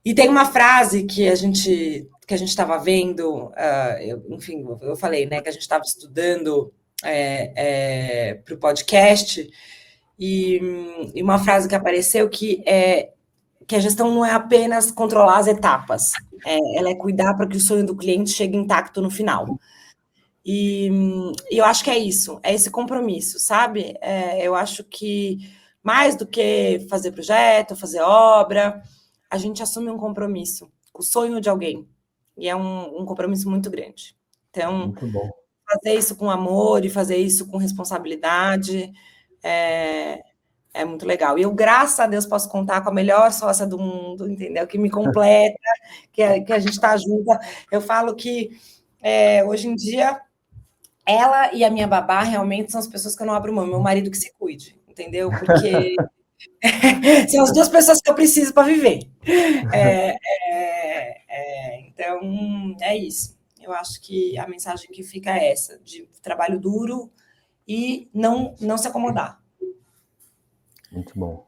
E tem uma frase que a gente estava vendo, eu falei, né, que a gente estava estudando para o podcast, e uma frase que apareceu que a gestão não é apenas controlar as etapas, ela é cuidar para que o sonho do cliente chegue intacto no final. E eu acho que é isso, é esse compromisso, sabe? Eu acho que mais do que fazer projeto, fazer obra, a gente assume um compromisso com o sonho de alguém, e é um compromisso muito grande. Então, muito bom. Fazer isso com amor e fazer isso com responsabilidade é muito legal. E eu, graças a Deus, posso contar com a melhor sócia do mundo, entendeu? Que me completa, que a gente está junta. Eu falo que, hoje em dia, ela e a minha babá realmente são as pessoas que eu não abro mão. Meu marido que se cuide, entendeu? Porque são as duas pessoas que eu preciso para viver. Então, é isso. Eu acho que a mensagem que fica é essa, de trabalho duro e não se acomodar. Muito bom.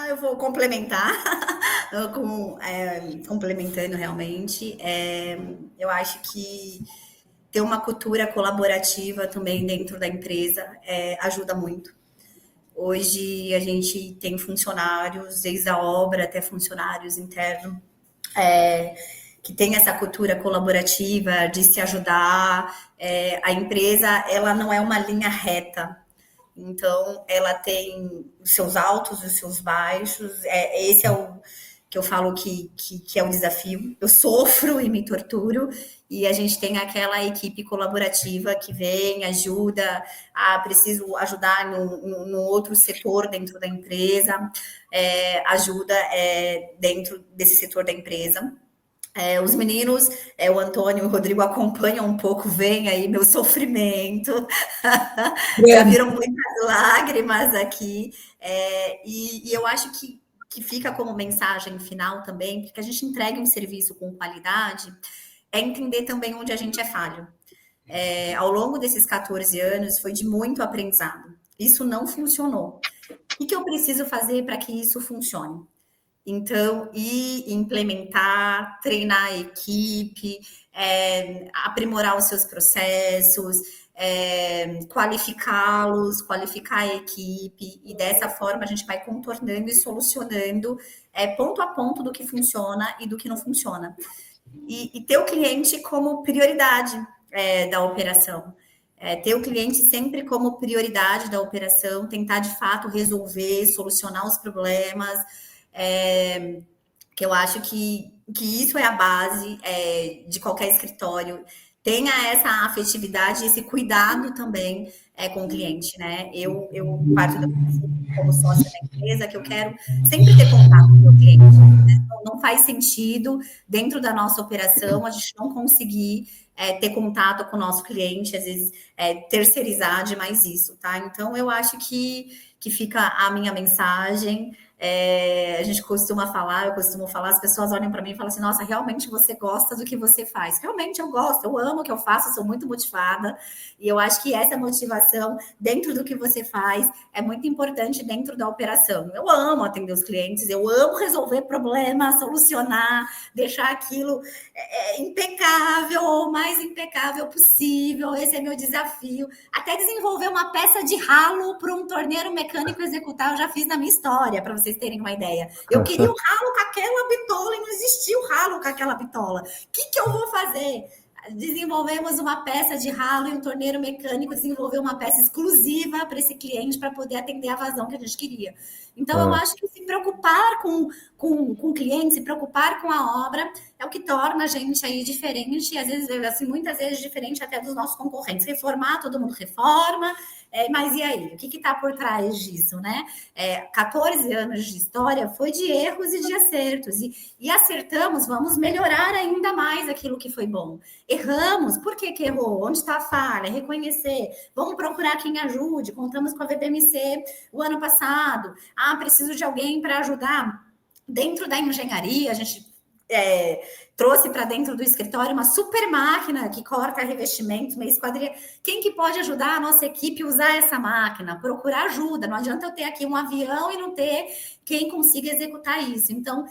Eu vou complementar, complementando realmente. Eu acho que ter uma cultura colaborativa também dentro da empresa ajuda muito. Hoje a gente tem funcionários, desde a obra até funcionários internos, que tem essa cultura colaborativa de se ajudar. A empresa, ela não é uma linha reta. Então, ela tem os seus altos e os seus baixos. Esse é o que eu falo que é um desafio. Eu sofro e me torturo. E a gente tem aquela equipe colaborativa que vem, ajuda. Preciso ajudar no outro setor dentro da empresa. Ajuda dentro desse setor da empresa. Os meninos, o Antônio e o Rodrigo acompanham um pouco, veem aí meu sofrimento, já viram muitas lágrimas aqui, e eu acho que fica como mensagem final também, porque a gente entregue um serviço com qualidade, entender também onde a gente é falho. Ao longo desses 14 anos, foi de muito aprendizado. Isso não funcionou. O que eu preciso fazer para que isso funcione? Então, implementar, treinar a equipe, aprimorar os seus processos, qualificá-los, qualificar a equipe, e dessa forma a gente vai contornando e solucionando ponto a ponto do que funciona e do que não funciona. E ter o cliente como prioridade da operação. Ter o cliente sempre como prioridade da operação, tentar de fato resolver, solucionar os problemas, que eu acho que isso é a base de qualquer escritório. Tenha essa afetividade, esse cuidado também com o cliente, né? Eu parto do princípio, como sócia da empresa, que eu quero sempre ter contato com o meu cliente. Não faz sentido, dentro da nossa operação, a gente não conseguir ter contato com o nosso cliente, às vezes terceirizar demais isso, tá? Então, eu acho que fica a minha mensagem. A gente eu costumo falar, as pessoas olham para mim e falam assim, nossa, realmente você gosta do que você faz. Realmente eu gosto, eu amo o que eu faço, eu sou muito motivada, e eu acho que essa motivação dentro do que você faz é muito importante dentro da operação. Eu amo atender os clientes, eu amo resolver problemas, solucionar, deixar aquilo impecável, ou o mais impecável possível. Esse é meu desafio. Até desenvolver uma peça de ralo para um torneiro mecânico executar, eu já fiz na minha história, para vocês terem uma ideia. Eu queria um ralo com aquela bitola e não existia o ralo com aquela bitola. O que eu vou fazer? Desenvolvemos uma peça de ralo e um torneiro mecânico desenvolveu uma peça exclusiva para esse cliente para poder atender a vazão que a gente queria. Então, eu acho que se preocupar com o cliente, se preocupar com a obra, é o que torna a gente aí diferente, e às vezes, assim, muitas vezes diferente até dos nossos concorrentes. Reformar, todo mundo reforma, mas e aí? O que está por trás disso, né? 14 anos de história foi de erros e de acertos, e acertamos, vamos melhorar ainda mais aquilo que foi bom. Erramos, por que errou? Onde está a falha? Reconhecer, vamos procurar quem ajude. Contamos com a VBMC o ano passado. Preciso de alguém para ajudar. Dentro da engenharia, a gente trouxe para dentro do escritório uma super máquina que corta revestimentos, meia esquadria. Quem que pode ajudar a nossa equipe a usar essa máquina? Procurar ajuda. Não adianta eu ter aqui um avião e não ter quem consiga executar isso. Então,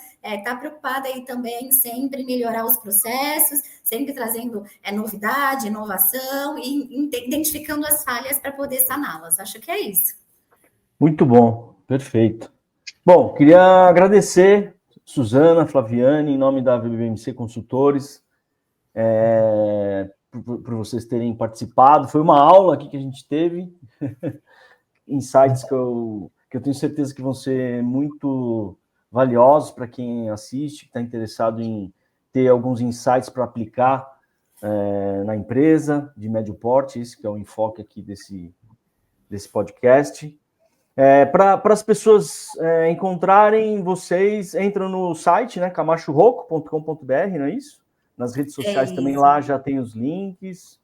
tá preocupada aí também sempre em melhorar os processos, sempre trazendo novidade, inovação e identificando as falhas para poder saná-las. Acho que é isso. Muito bom, perfeito. Bom, queria agradecer Suzana, Flaviane, em nome da VBMC Consultores, por vocês terem participado. Foi uma aula aqui que a gente teve, insights que eu tenho certeza que vão ser muito valiosos para quem assiste, que está interessado em ter alguns insights para aplicar na empresa de médio porte, esse que é o enfoque aqui desse podcast. Para as pessoas encontrarem vocês, entram no site, né, camachorroco.com.br, não é isso? Nas redes sociais também lá já tem os links,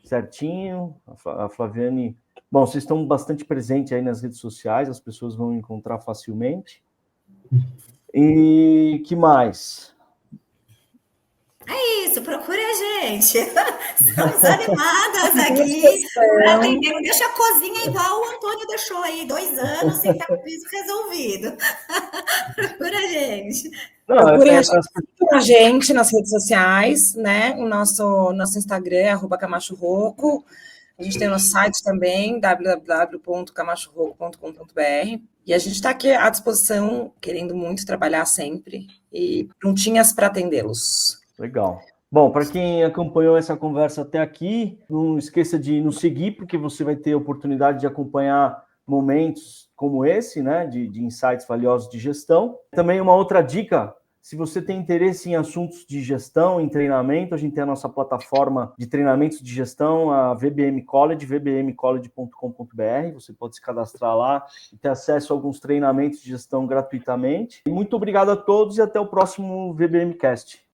certinho. A Flaviane... Bom, vocês estão bastante presentes aí nas redes sociais, as pessoas vão encontrar facilmente. E que mais? É isso, procure a gente. Estamos animadas aqui para atender. Não deixa a cozinha igual o Antônio deixou aí, 2 anos sem estar com o piso resolvido. Procura a gente. Procurem a gente nas redes sociais, né? O nosso Instagram é @camachorroco. A gente tem o nosso site também, www.camachorroco.com.br. E a gente está aqui à disposição, querendo muito trabalhar sempre e prontinhas para atendê-los. Legal. Bom, para quem acompanhou essa conversa até aqui, não esqueça de nos seguir, porque você vai ter a oportunidade de acompanhar momentos como esse, né, de insights valiosos de gestão. Também uma outra dica, se você tem interesse em assuntos de gestão, em treinamento, a gente tem a nossa plataforma de treinamentos de gestão, a VBM College, vbmcollege.com.br. Você pode se cadastrar lá e ter acesso a alguns treinamentos de gestão gratuitamente. Muito obrigado a todos e até o próximo VBM Cast.